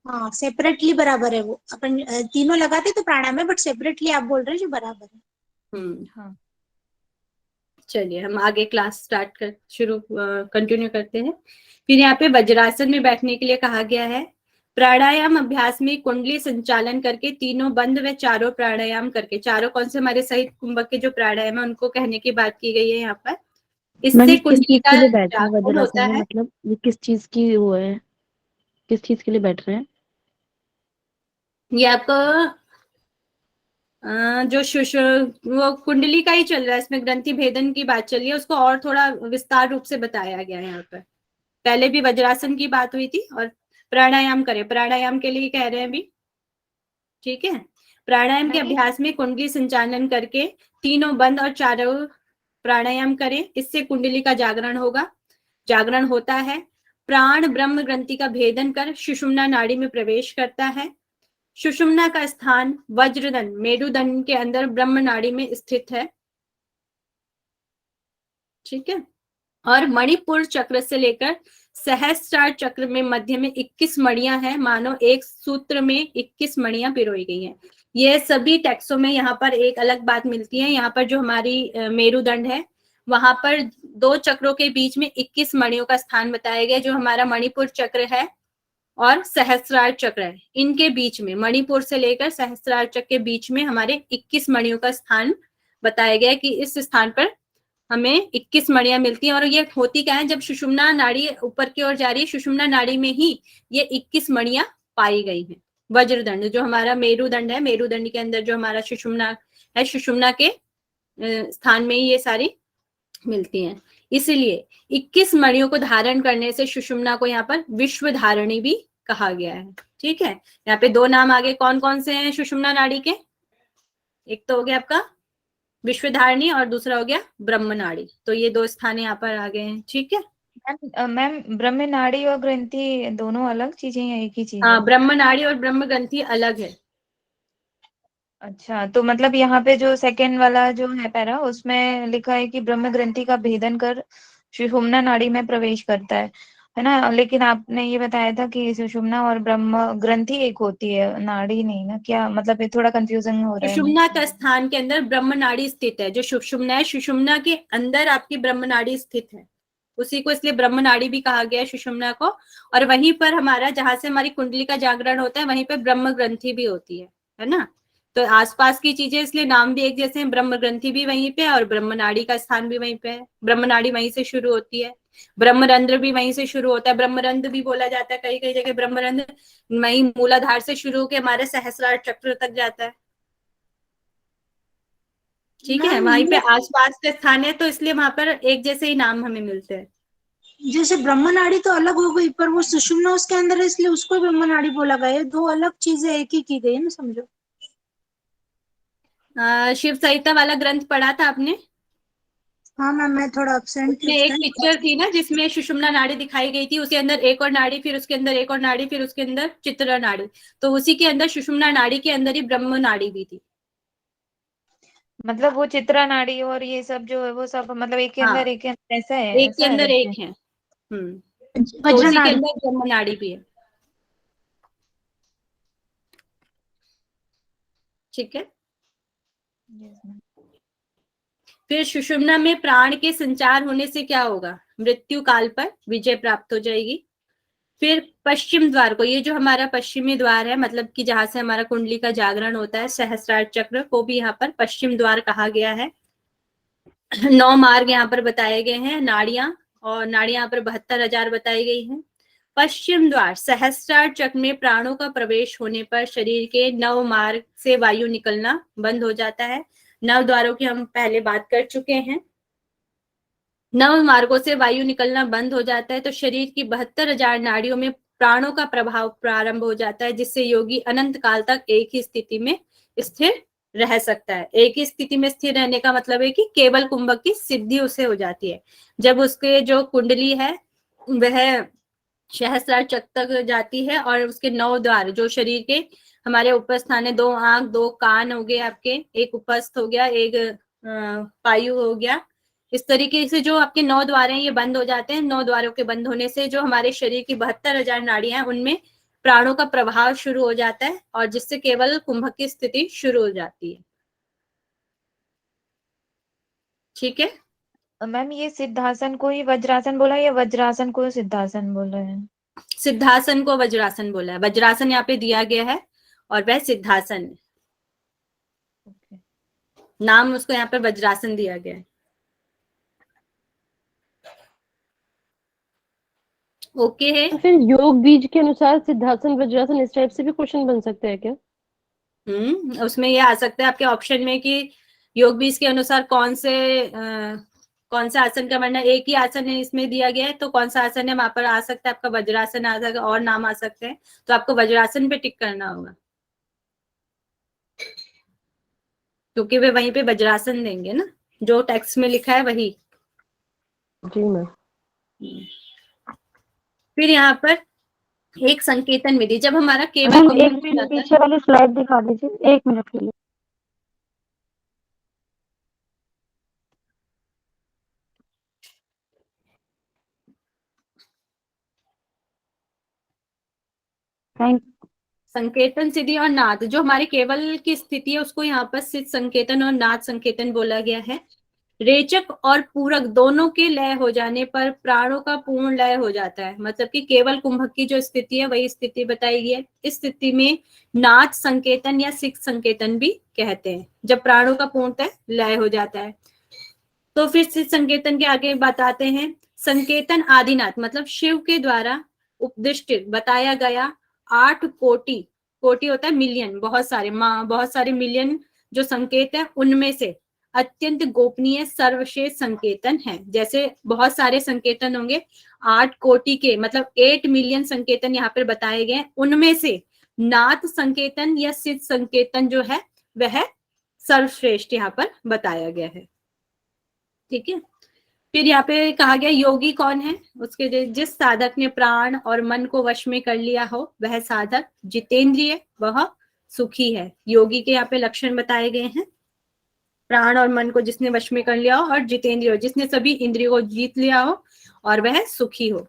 हाँ सेपरेटली बराबर है, वो अपन तीनों लगाते तो प्राणायाम है, बट सेपरेटली आप बोल रहे हैं जो बराबर है। हाँ। चलिए हम आगे क्लास स्टार्ट कर कंटिन्यू करते हैं। फिर यहाँ पे वज्रासन में बैठने के लिए कहा गया है। प्राणायाम अभ्यास में कुंडली संचालन करके तीनों बंद व चारों प्राणायाम करके, चारों कौन से हमारे सहित कुंभक के जो प्राणायाम है उनको कहने की बात की गई है यहाँ पर। मैम इससे ये किस कुंडली चीज का के लिए बैठ रहे हैं जागरण वज्रासन होता में? है। मतलब ये किस चीज की वो है, किस चीज के लिए बैठ रहे हैं? ये आपको वो कुंडली का ही चल रहा है, इसमें ग्रंथि भेदन की बात चल रही है, उसको और थोड़ा विस्तार रूप से बताया गया है यहाँ पर। पहले भी वज्रासन की बात हुई थी और प्राणायाम करें, प्राणायाम के लिए कह रहे हैं अभी। ठीक है, प्राणायाम के अभ्यास में कुंडली संचालन करके तीनों बंद और चारों प्राणायाम करें, इससे कुंडली का जागरण होगा, जागरण होता है। प्राण ब्रह्म ग्रंथि का भेदन कर सुषुम्ना नाड़ी में प्रवेश करता है। सुषुम्ना का स्थान वज्रदंड मेरुदंड के अंदर ब्रह्म नाड़ी में स्थित है। ठीक है, और मणिपुर चक्र से लेकर सहस्त्रार चक्र में मध्य में 21 मणियां हैं, मानो एक सूत्र में 21 मणियां पिरोई गई हैं। ये सभी टेक्सों में यहाँ पर एक अलग बात मिलती है। यहाँ पर जो हमारी मेरुदंड है वहां पर दो चक्रों के बीच में 21 मणियों का स्थान बताया गया। जो हमारा मणिपुर चक्र है और सहस्त्रार चक्र है, इनके बीच में मणिपुर से लेकर सहस्त्रार चक्र के बीच में हमारे 21 मणियों का स्थान बताया गया कि इस स्थान पर हमें 21 मणियां मिलती हैं। और ये होती क्या है, जब सुषुम्ना नाड़ी ऊपर की ओर जा रही है, सुषुम्ना नाड़ी में ही ये 21 मणियां पाई गई हैं। वज्रदंड जो हमारा मेरुदंड है, मेरुदंड के अंदर जो हमारा सुषुम्ना है, सुषुम्ना के स्थान में ही ये सारी मिलती हैं। इसीलिए 21 मणियों को धारण करने से सुषुम्ना को यहाँ पर विश्व धारणी भी कहा गया है। ठीक है, यहाँ पे दो नाम आगे कौन कौन से हैं सुषुम्ना नाड़ी के? एक तो हो गया आपका विश्वधारणी और दूसरा हो गया ब्रह्म नाड़ी। तो ये दो स्थान यहाँ पर आ गए हैं। ठीक है मैम, ब्रह्म नाड़ी और ग्रंथि दोनों अलग चीजें या एक ही चीज है? हाँ, ब्रह्म नाड़ी और ब्रह्म ग्रंथि अलग है। अच्छा, तो मतलब यहाँ पे जो सेकंड वाला जो है पैरा, उसमें लिखा है कि ब्रह्म ग्रंथि का भेदन कर सुषुम्ना नाड़ी में प्रवेश करता है ना? लेकिन आपने ये बताया था कि सुषुम्ना और ब्रह्म ग्रंथि एक होती है, नाड़ी नहीं ना? क्या मतलब ये थोड़ा कंफ्यूजन हो रहा है मुझे। सुषुम्ना का स्थान के अंदर ब्रह्म नाड़ी स्थित है। जो सुषुम्ना है, सुषुम्ना के अंदर आपकी ब्रह्म नाड़ी स्थित है, उसी को इसलिए ब्रह्म नाड़ी भी कहा गया है सुषुम्ना को। और वहीं पर हमारा जहां से हमारी कुंडली का जागरण होता है वहीं पर ब्रह्म ग्रंथि भी होती है ना? तो आसपास की चीजें इसलिए नाम भी एक जैसे हैं, ब्रह्म ग्रंथि भी वहीं पे और ब्रह्म नाड़ी का स्थान भी वहीं पे है। ब्रह्म नाड़ी वहीं से शुरू होती है, ब्रह्मरंध्र भी वहीं से शुरू होता है। ब्रह्मरंध्र भी बोला जाता है, कई कई जगह ब्रह्मरंध्र वहीं मूलाधार से शुरू होकर हमारे सहस्रार चक्र तक जाता है। ठीक है, वहीं पे आसपास के स्थान है तो इसलिए वहां पर एक जैसे ही नाम हमें मिलते हैं। जैसे ब्रह्म नाड़ी तो अलग हो गई, पर वो सुषुम्ना उसके अंदर है, इसलिए उसको ब्रह्म नाड़ी बोला गया है। दो अलग चीजें एक ही की गई ना, समझो। शिव संहिता वाला ग्रंथ पढ़ा था आपने? हाँ मैम, मैं थोड़ा अपसेंट थी उसमें उस एक टाइम। पिक्चर थी ना जिसमें सुषुम्ना नाड़ी दिखाई गई थी, उसके अंदर एक और नाड़ी, फिर उसके अंदर एक और नाड़ी, फिर उसके अंदर चित्रा नाड़ी, तो उसी के अंदर सुषुम्ना नाड़ी के अंदर ही ब्रह्म नाड़ी भी थी। मतलब वो चित्रा नाड़ी और ये सब जो है वो सब मतलब एक के हाँ, अंदर एक के अंदर ऐसा है, एक के ऐसा है अंदर करके। एक है। तो वज्र उसी के नाड़ी। अंदर ब्रह्म नाड़ी भी है। ठीक है। Yes, ma'am. फिर सुषुम्ना में प्राण के संचार होने से क्या होगा? मृत्यु काल पर विजय प्राप्त हो जाएगी। फिर पश्चिम द्वार को, ये जो हमारा पश्चिमी द्वार है, मतलब कि जहां से हमारा कुंडली का जागरण होता है, सहस्त्रार चक्र को भी यहाँ पर पश्चिम द्वार कहा गया है। 9 मार्ग यहाँ पर बताए गए हैं, नाड़ियां, और नाड़ियां यहाँ पर 72,000 बताई गई हैं। पश्चिम द्वार सहस्त्रार चक्र में प्राणों का प्रवेश होने पर शरीर के 9 मार्ग से वायु निकलना बंद हो जाता है। 9 द्वारों की हम पहले बात कर चुके हैं। 9 मार्गों से वायु निकलना बंद हो जाता है तो शरीर की 72,000 नाड़ियों में प्राणों का प्रभाव प्रारंभ हो जाता है, जिससे योगी अनंत काल तक एक ही स्थिति में स्थिर रह सकता है। एक ही स्थिति में स्थिर रहने का मतलब है कि केवल कुंभक की सिद्धि उसे हो जाती है। जब उसके जो कुंडली है वह सहस्त्रार चक्र तक जाती है और उसके 9 द्वार जो शरीर के हमारे उपस्थान है, 2 आंख, 2 कान हो गए आपके, एक उपस्थ हो गया, एक पायु हो गया, इस तरीके से जो आपके 9 द्वार हैं ये बंद हो जाते हैं। 9 द्वारों के बंद होने से जो हमारे शरीर की 72,000 नाड़ियां हैं उनमें प्राणों का प्रभाव शुरू हो जाता है और जिससे केवल कुंभक की स्थिति शुरू हो जाती है। ठीक है। मैम ये सिद्धासन को ही वज्रासन बोला या वज्रासन को सिद्धासन बोला है? सिद्धासन को वज्रासन बोला है, वज्रासन यहाँ पे दिया गया है और वह सिद्धासन है। Okay. नाम उसको यहाँ पे वज्रासन दिया गया है। ओके है। तो फिर योग बीज के अनुसार सिद्धासन वज्रासन इस टाइप से भी क्वेश्चन बन सकते हैं क्या? उसमें ये आ सकता है आपके ऑप्शन में कि योग बीज के अनुसार कौन सा आसन का वर्णन, एक ही आसन है इसमें दिया गया है तो कौन सा आसन है वहां पर आ सकता है आपका वज्रासन आ सकता है, और नाम आ सकते हैं, तो आपको वज्रासन पे टिक करना होगा क्योंकि वे वहीं पे वज्रासन देंगे ना, जो टेक्स्ट में लिखा है वही। जी मैम। फिर यहाँ पर एक संकेतन विधि, जब हमारा केवल मैम कुंभक एक हो मिनट जाता है। पीछे वाली स्लाइड दिखा दीजिए, 1 मिनट के लिए। थैंक संकेतन, सिद्धि और नाद, जो हमारे केवल की स्थिति है उसको यहाँ पर सिद्ध संकेतन और नाद संकेतन बोला गया है। रेचक और पूरक दोनों के लय हो जाने पर प्राणों का पूर्ण लय हो जाता है, मतलब कि केवल कुंभक की जो स्थिति है वही स्थिति बताई गई है। इस स्थिति में नाद संकेतन या सिद्ध संकेतन भी कहते हैं, जब प्राणों का पूर्णतः लय हो जाता है। तो फिर सिद्ध संकेतन के आगे बताते हैं। संकेतन आदिनाथ मतलब शिव के द्वारा उपदिष्ट बताया गया 8 कोटि, कोटि होता है मिलियन, बहुत सारे मिलियन जो संकेत है उनमें से अत्यंत गोपनीय सर्वश्रेष्ठ संकेतन है। जैसे बहुत सारे संकेतन होंगे, 8 कोटि के मतलब 8 मिलियन संकेतन यहाँ पर बताए गए, उनमें से नाथ संकेतन या सिद्ध संकेतन जो है वह सर्वश्रेष्ठ यहाँ पर बताया गया है। ठीक है। फिर यहाँ पे कहा गया योगी कौन है, उसके जिस साधक ने प्राण और मन को वश में कर लिया हो वह साधक जितेंद्रिय वह सुखी है। योगी के यहाँ पे लक्षण बताए गए हैं, प्राण और मन को जिसने वश में कर लिया हो और जितेंद्रिय हो जिसने सभी इंद्रियों को जीत लिया हो और वह सुखी हो।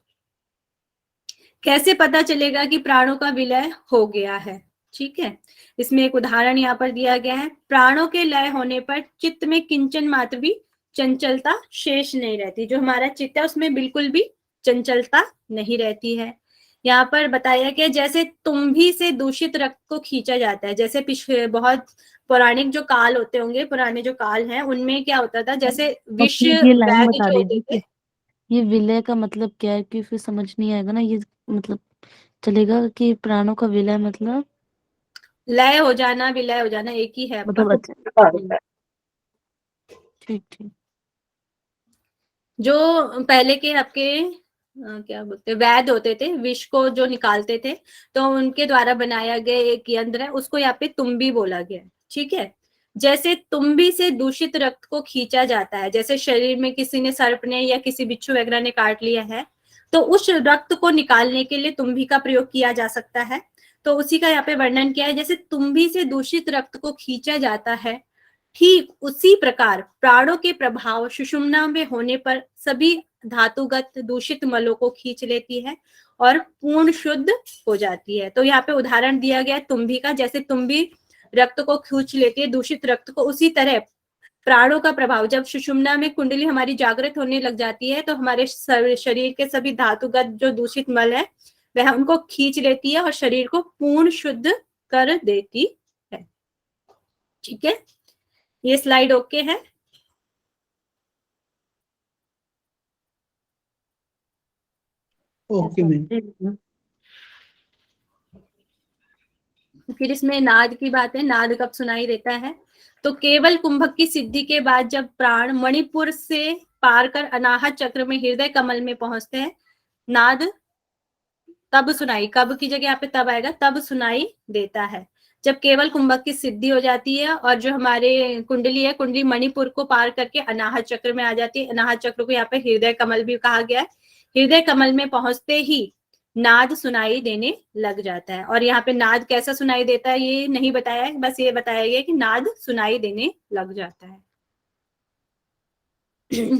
कैसे पता चलेगा कि प्राणों का विलय हो गया है? ठीक है, इसमें एक उदाहरण यहाँ पर दिया गया है। प्राणों के लय होने पर चित्त में किंचन मात्र भी चंचलता शेष नहीं रहती, जो हमारा चित्त है उसमें बिल्कुल भी चंचलता नहीं रहती है। यहाँ पर बताया गया जैसे तुम्भी से दूषित रक्त को खींचा जाता है, जैसे पिछले बहुत पौराणिक जो काल होते होंगे, पुराने जो काल हैं उनमें क्या होता था, जैसे विष ये लाइन वैग बता जो होते दीजिए थे। कि ये विलय का मतलब क्या है, कि फिर समझ नहीं आएगा ना ये, मतलब चलेगा कि प्राणों का विलय मतलब लय हो जाना, विलय हो जाना एक ही है आपका। मतलब अच्छा, ठीक ठीक। जो पहले के आपके क्या बोलते वैद होते थे, विष को जो निकालते थे, तो उनके द्वारा बनाया गया एक यंत्र है, उसको यहाँ पे तुम्बी बोला गया है। ठीक है, जैसे तुम्बी से दूषित रक्त को खींचा जाता है, जैसे शरीर में किसी ने सर्प ने या किसी बिच्छू वगैरह ने काट लिया है तो उस रक्त को निकालने के लिए तुम्बी का प्रयोग किया जा सकता है। तो उसी का यहाँ पे वर्णन किया है, जैसे तुम्बी से दूषित रक्त को खींचा जाता है, ठीक उसी प्रकार प्राणों के प्रभाव सुषुम्ना में होने पर सभी धातुगत दूषित मलों को खींच लेती है और पूर्ण शुद्ध हो जाती है। तो यहाँ पे उदाहरण दिया गया है तुम्बी का, जैसे तुम्बी रक्त को खींच लेती है दूषित रक्त को, उसी तरह प्राणों का प्रभाव, जब सुषुम्ना में कुंडली हमारी जागृत होने लग जाती है तो हमारे शरीर के सभी धातुगत जो दूषित मल है वह उनको खींच लेती है और शरीर को पूर्ण शुद्ध कर देती है। ठीक है, ये स्लाइड ओके है? Okay ma'am. फिर इसमें नाद की बात है, नाद कब सुनाई देता है? तो केवल कुंभक की सिद्धि के बाद जब प्राण मणिपुर से पार कर अनाहत चक्र में हृदय कमल में पहुंचते हैं, नाद तब सुनाई, कब की जगह यहाँ पे तब आएगा, तब सुनाई देता है जब केवल कुंभक की सिद्धि हो जाती है और जो हमारे कुंडली है, कुंडली मणिपुर को पार करके अनाहत चक्र में आ जाती है। अनाहत चक्र को यहाँ पे हृदय कमल भी कहा गया है। हृदय कमल में पहुंचते ही नाद सुनाई देने लग जाता है। और यहाँ पे नाद कैसा सुनाई देता है ये नहीं बताया है, बस ये बताया गया कि नाद सुनाई देने लग जाता है।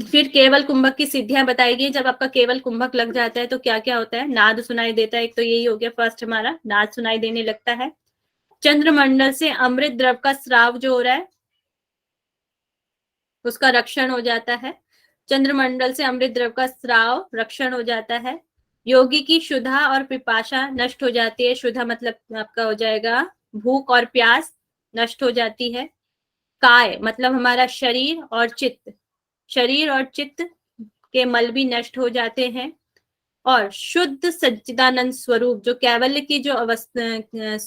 फिर केवल कुंभक की सिद्धियां बताई गई। जब आपका केवल कुंभक लग जाता है तो क्या क्या होता है? नाद सुनाई देता है, एक तो यही हो गया फर्स्ट हमारा, नाद सुनाई देने लगता है। चंद्रमंडल से अमृत द्रव का स्राव जो हो रहा है उसका रक्षण हो जाता है। चंद्रमंडल से अमृत द्रव का स्राव रक्षण हो जाता है। योगी की क्षुधा और पिपाशा नष्ट हो जाती है। क्षुधा मतलब आपका हो जाएगा भूख और प्यास नष्ट हो जाती है। काय मतलब हमारा शरीर और चित्त, शरीर और चित्त के मल भी नष्ट हो जाते हैं। और शुद्ध सच्चिदानंद स्वरूप जो कैवल्य की जो अवस्था,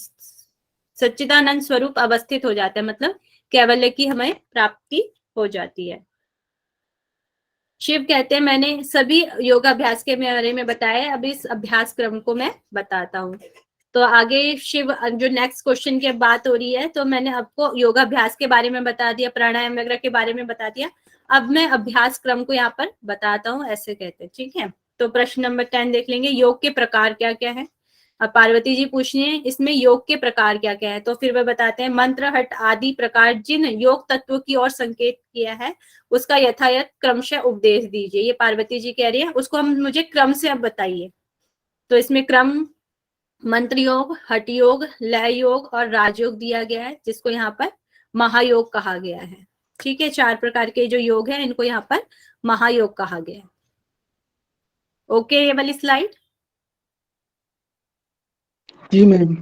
सच्चिदानंद स्वरूप अवस्थित हो जाता है, मतलब कैवल्य की हमें प्राप्ति हो जाती है। शिव कहते हैं मैंने सभी योगाभ्यास के बारे में बताया है, अब इस अभ्यास क्रम को मैं बताता हूँ। तो आगे शिव जो नेक्स्ट क्वेश्चन की बात हो रही है, तो मैंने आपको योगाभ्यास के बारे में बता दिया, प्राणायाम वगैरह के बारे में बता दिया। अब मैं अभ्यास क्रम को यहाँ पर बताता हूँ, ऐसे कहते हैं। ठीक है, तो प्रश्न नंबर 10 देख लेंगे, योग के प्रकार क्या क्या है। अब पार्वती जी पूछ रही है इसमें योग के प्रकार क्या क्या है, तो फिर वह बताते हैं मंत्र हट आदि प्रकार जिन योग तत्व की ओर संकेत किया है उसका यथायथ क्रमशः उपदेश दीजिए। ये पार्वती जी कह रही है, उसको हम मुझे क्रम से अब बताइए। तो इसमें क्रम मंत्र योग, हठ योग, लय योग और राजयोग दिया गया है, जिसको यहाँ पर महायोग कहा गया है। ठीक है, 4 प्रकार के जो योग है इनको यहाँ पर महायोग कहा गया है। ओके, ये वाली स्लाइड। जी मैम।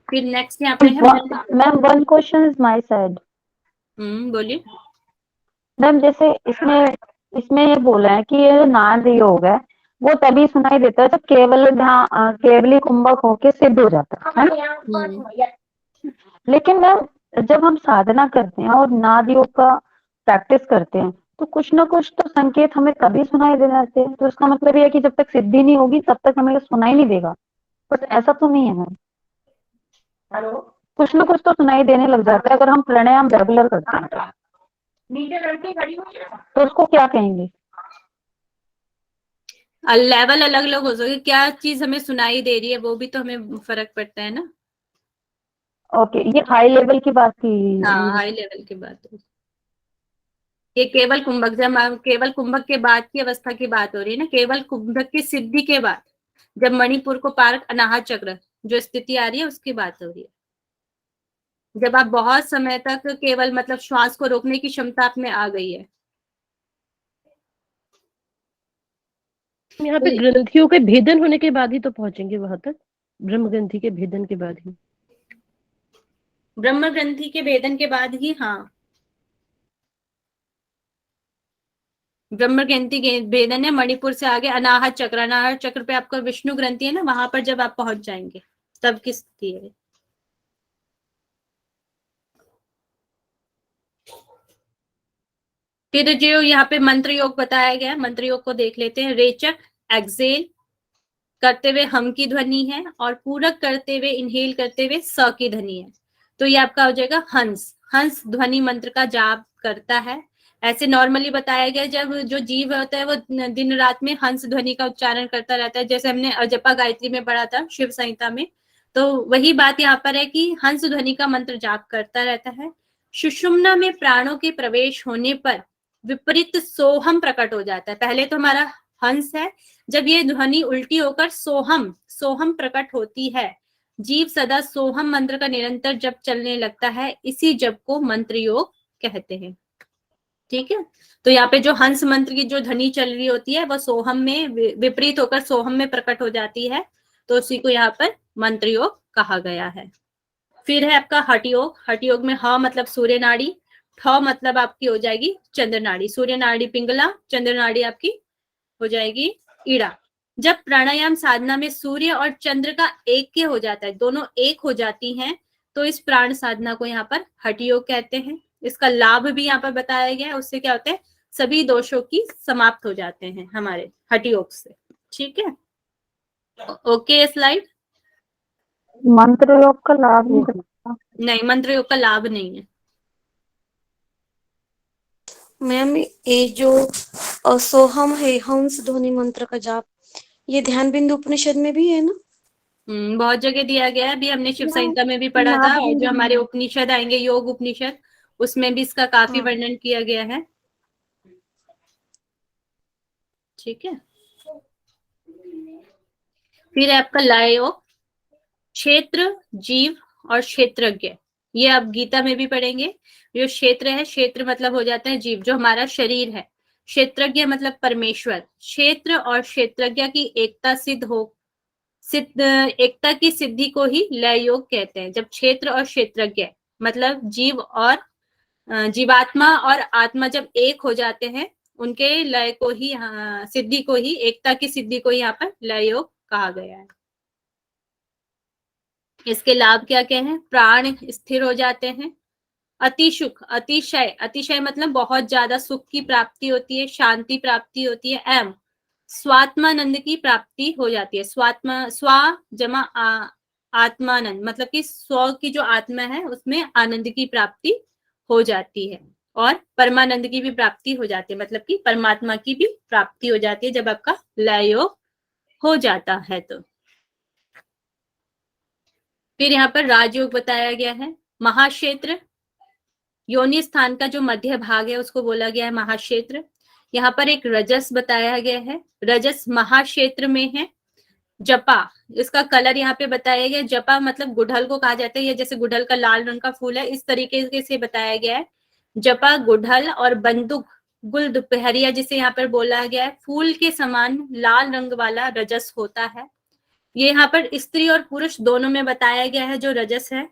फिर नेक्स्ट यहाँ पे है ma'am one question is my side. बोलिए मैम, जैसे इसमें ये बोला है कि ये नाद योग है वो तभी सुनाई देता है जब केवल केवली कुंभक होके सिद्ध हो जाता है ना? लेकिन मैम जब हम साधना करते हैं और नाद योग का प्रैक्टिस करते हैं तो कुछ ना कुछ तो संकेत हमें तभी सुनाई देना चाहिए। तो इसका मतलब ये है कि जब तक सिद्धि नहीं होगी तब तक हमें सुनाई नहीं देगा, बट ऐसा तो नहीं है मैम। कुछ ना कुछ तो सुनाई देने लग जाता है अगर हम प्राणायाम रेगुलर करते हैं तो उसको क्या कहेंगे? लेवल अलग अलग हो सकते, क्या चीज हमें सुनाई दे रही है वो भी तो हमें फर्क पड़ता है ना। ओके, ये हाई लेवल की बात की। हाँ, हाई लेवल की बात है। ये केवल कुंभक, जब केवल कुंभक के बाद की अवस्था की बात हो रही है ना, केवल कुंभक की सिद्धि के बाद जब मणिपुर को पार अनाहत चक्र जो स्थिति आ रही है उसकी बात हो रही है। जब आप बहुत समय तक केवल मतलब श्वास को रोकने की क्षमता आप में आ गई है। यहाँ पे ग्रंथियों के भेदन होने के बाद ही तो पहुंचेंगे वहां तक, ब्रह्म ग्रंथि के भेदन के बाद ही। ब्रह्म ग्रंथि के भेदन के बाद ही, हाँ, ब्रह्म ग्रंथि के भेदन है, मणिपुर से आगे अनाहत चक्र, अनाहत चक्र पे आपका विष्णु ग्रंथि है ना, वहां पर जब आप पहुंच जाएंगे तब की स्थिति है। फिर जो यहाँ पे मंत्र योग बताया गया है, मंत्र योग को देख लेते हैं। रेचक, एक्सेल, करते हुए हम की ध्वनि है और पूरक करते हुए इनहेल करते हुए स की ध्वनि है। तो ये आपका हो जाएगा हंस। हंस ध्वनि मंत्र का जाप करता है। ऐसे नॉर्मली बताया गया जब जो जीव होता है वो दिन रात में हंस ध्वनि का उच्चारण करता रहता है, जैसे हमने अजपा गायत्री में पढ़ा था शिव संहिता में। तो वही बात यहाँ पर है कि हंस ध्वनि का मंत्र जाप करता रहता है। सुषुम्ना में प्राणों के प्रवेश होने पर विपरीत सोहम प्रकट हो जाता है। पहले तो हमारा हंस है, जब ये ध्वनि उल्टी होकर सोहम सोहम प्रकट होती है, जीव सदा सोहम मंत्र का निरंतर जप चलने लगता है। इसी जप को मंत्र योग कहते हैं। ठीक है, तो यहाँ पे जो हंस मंत्र की जो ध्वनि चल रही होती है वह सोहम में विपरीत होकर सोहम में प्रकट हो जाती है, तो उसी को यहाँ पर मंत्र योग कहा गया है। फिर है आपका हठ योग। हठ योग में ह मतलब सूर्य नाड़ी, ठ मतलब आपकी हो जाएगी चंद्र नाड़ी। सूर्य नाड़ी पिंगला, चंद्र नाड़ी आपकी हो जाएगी ईड़ा। जब प्राणायाम साधना में सूर्य और चंद्र का ऐक्य हो जाता है, दोनों एक हो जाती हैं, तो इस प्राण साधना को यहाँ पर हठ योग कहते हैं। इसका लाभ भी यहाँ पर बताया गया है। उससे क्या होता है, सभी दोषों की समाप्त हो जाते हैं हमारे हठ योग से। ठीक है, ओके। स्लाइड। मंत्र योग का लाभ नहीं बताया। नहीं, मंत्र योग का लाभ नहीं है। मैम ये जो सोहम है, हंस ध्वनि मंत्र का जाप, ये ध्यान बिंदु उपनिषद में भी है ना? बहुत जगह दिया गया है। अभी हमने शिव संहिता में भी पढ़ा था, और जो हमारे उपनिषद आएंगे योग उपनिषद, उसमें भी इसका काफी वर्णन किया गया है। ठीक है, फिर है आपका लय योग। क्षेत्र, जीव और क्षेत्रज्ञ, ये आप गीता में भी पढ़ेंगे। जो क्षेत्र है, क्षेत्र मतलब हो जाता है जीव, जो हमारा शरीर है। क्षेत्रज्ञ मतलब परमेश्वर। क्षेत्र और क्षेत्रज्ञ की एकता एकता की सिद्धि को ही लय योग कहते हैं। जब क्षेत्र और क्षेत्रज्ञ मतलब जीव और जीवात्मा और आत्मा जब एक हो जाते हैं, उनके लय को ही सिद्धि को ही, एकता की सिद्धि को यहाँ पर लय योग कहा गया है। इसके लाभ क्या क्या हैं? प्राण स्थिर हो जाते हैं। अतिसुख, अतिशय, अतिशय मतलब बहुत ज्यादा सुख की प्राप्ति होती है, शांति प्राप्ति होती है। एवं स्वात्मानंद की प्राप्ति हो जाती है। स्वा जमा आत्मानंद मतलब कि स्व की जो आत्मा है उसमें आनंद की प्राप्ति हो जाती है, और परमानंद की भी प्राप्ति हो जाती है, मतलब कि परमात्मा की भी प्राप्ति हो जाती है जब आपका लय योग हो जाता है। तो फिर यहाँ पर राजयोग बताया गया है। महाक्षेत्र, योनि स्थान का जो मध्य भाग है उसको बोला गया है महाक्षेत्र। यहाँ पर एक रजस बताया गया है, रजस महाक्षेत्र में है। जपा, इसका कलर यहाँ पे बताया गया है। जपा मतलब गुड़हल को कहा जाता है, या जैसे गुड़हल का लाल रंग का फूल है, इस तरीके से बताया गया है। जपा गुड़हल और बंदुक गुल दोपहरिया जिसे यहाँ पर बोला गया है, फूल के समान लाल रंग वाला रजस होता है। ये यहाँ पर स्त्री और पुरुष दोनों में बताया गया है जो रजस है।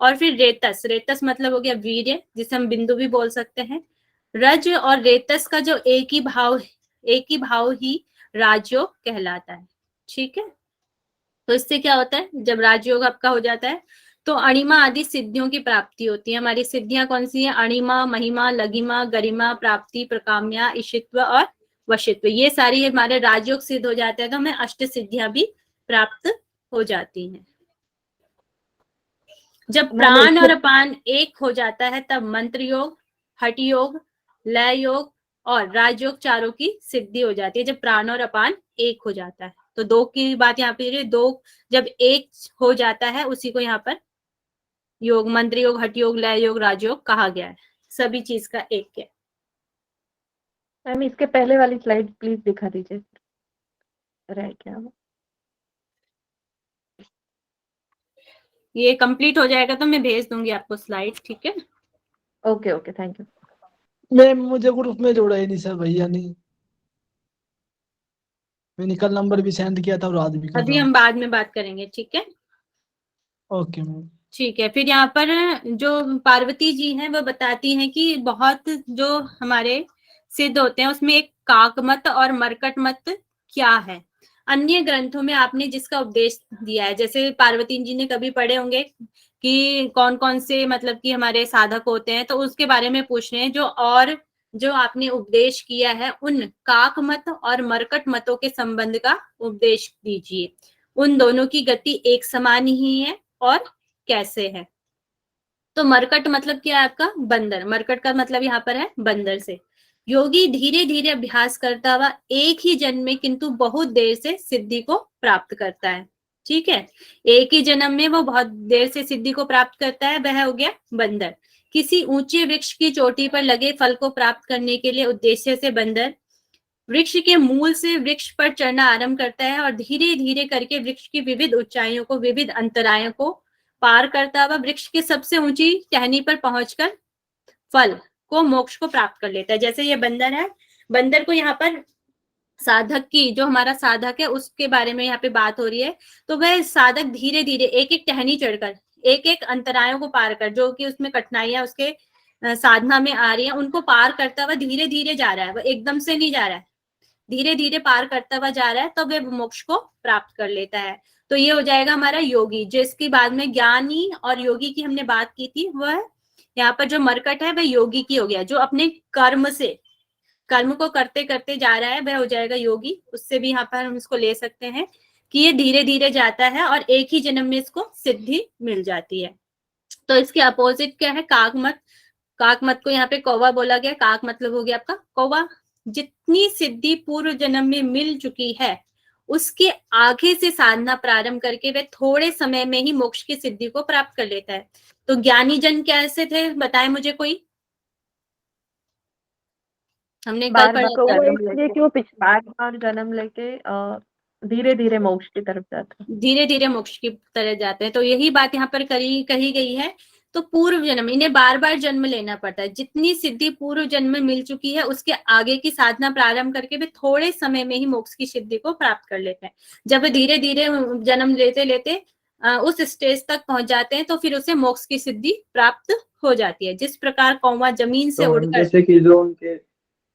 और फिर रेतस, रेतस मतलब हो गया वीर्य, जिसे हम बिंदु भी बोल सकते हैं। रज और रेतस का जो एक ही भाव ही राजयोग कहलाता है। ठीक है, तो इससे क्या होता है, जब राजयोग आपका हो जाता है तो अणिमा आदि सिद्धियों की प्राप्ति होती है। हमारी सिद्धियां कौन सी है? अणिमा, महिमा, लघिमा, गरिमा, प्राप्ति, प्रकाम्या, ईशित्व और वशित्व, ये सारी हमारे राजयोग सिद्ध हो जाते हैं तो हमें अष्ट सिद्धियां भी प्राप्त हो जाती हैं। जब प्राण और अपान एक हो जाता है तब मंत्र योग, हठ योग, लय योग और राजयोग चारों की सिद्धि हो जाती है। जब प्राण और अपान एक हो जाता है, तो दो की बात यहाँ पे, दो जब एक हो जाता है उसी को यहाँ पर योग, मंत्र योग, हठ योग, लय योग, राजयोग कहा गया है। सभी चीज का एक है। मैम इसके पहले वाली स्लाइड प्लीज दिखा दीजिए, रह क्या वो। ये कंप्लीट हो जाएगा तो मैं भेज दूंगी आपको स्लाइड। ठीक है, okay okay, thank you. Ma'am मुझे ग्रुप में जोड़ा ही नहीं सर, भैया नहीं। मैंने कल नंबर भी सेंड किया था और आज भी कर अभी रहा हूँ। हम बाद में बात करेंगे। ठीक है, ओके मैम। ठीक है। फिर यहाँ पर जो पार्वती जी हैं वो बताती हैं कि बहुत जो हमारे सिद्ध होते हैं उसमें एक काकमत और मरकट मत क्या है। अन्य ग्रंथों में आपने जिसका उपदेश दिया है, जैसे पार्वती जी ने कभी पढ़े होंगे कि कौन कौन से मतलब कि हमारे साधक होते हैं, तो उसके बारे में पूछ रहे हैं। जो और जो आपने उपदेश किया है उन काक मत और मरकट मतों के संबंध का उपदेश दीजिए। उन दोनों की गति एक समान ही है और कैसे है। तो मरकट मतलब क्या है आपका? बंदर। मरकट का मतलब यहाँ पर है बंदर से। योगी धीरे धीरे अभ्यास करता हुआ एक ही जन्म में किंतु बहुत देर से सिद्धि को प्राप्त करता है। ठीक है, एक ही जन्म में वो बहुत देर से सिद्धि को प्राप्त करता है, वह हो गया बंदर। किसी ऊंचे वृक्ष की चोटी पर लगे फल को प्राप्त करने के लिए उद्देश्य से बंदर वृक्ष के मूल से वृक्ष पर चढ़ना आरंभ करता है और धीरे धीरे करके वृक्ष की विविध ऊंचाइयों को, विविध अंतरायों को पार करता हुआ वृक्ष के सबसे ऊंची टहनी पर पहुंचकर फल को, मोक्ष को प्राप्त कर लेता है। जैसे ये बंदर है, बंदर को यहाँ पर साधक की, जो हमारा साधक है उसके बारे में यहाँ पे बात हो रही है। तो वह साधक धीरे धीरे एक एक टहनी चढ़कर, एक एक अंतरायों को पार कर, जो कि उसमें कठिनाइयां उसके साधना में आ रही है, उनको पार करता हुआ धीरे धीरे जा रहा है। वह एकदम से नहीं जा रहा है, धीरे धीरे पार करता हुआ जा रहा है, तब वह मोक्ष को प्राप्त कर लेता है। तो ये हो जाएगा हमारा योगी। जिसकी बाद में ज्ञानी और योगी की हमने बात की थी, वह यहाँ पर जो मरकट है वह योगी की हो गया। जो अपने कर्म से, कर्म को करते करते जा रहा है, वह हो जाएगा योगी। उससे भी यहाँ पर हम इसको ले सकते हैं कि ये धीरे धीरे जाता है और एक ही जन्म में इसको सिद्धि मिल जाती है। तो इसके अपोजिट क्या है? काकमत। काकमत को यहाँ पे कौवा बोला गया। काक मतलब हो गया आपका कौवा। जितनी सिद्धि पूर्व जन्म में मिल चुकी है उसके आगे से साधना प्रारंभ करके वह थोड़े समय में ही मोक्ष की सिद्धि को प्राप्त कर लेता है। तो ज्ञानी जन कैसे थे, बताए मुझे कोई। हमने कल पढ़ा था, बार बार जन्म लेके धीरे धीरे मोक्ष की तरफ जाता है, धीरे धीरे मोक्ष की तरफ जाते हैं। तो यही बात यहाँ पर कही गई है। तो पूर्व जन्म, इन्हें बार बार जन्म लेना पड़ता है। जितनी सिद्धि पूर्व जन्म में मिल चुकी है उसके आगे की साधना प्रारंभ करके वे थोड़े समय में ही मोक्ष की सिद्धि को प्राप्त कर लेते हैं। जब वे धीरे धीरे जन्म लेते लेते उस स्टेज तक पहुंच जाते हैं तो फिर उसे मोक्ष की सिद्धि प्राप्त हो जाती है। जिस प्रकार कौवा जमीन से उड़कर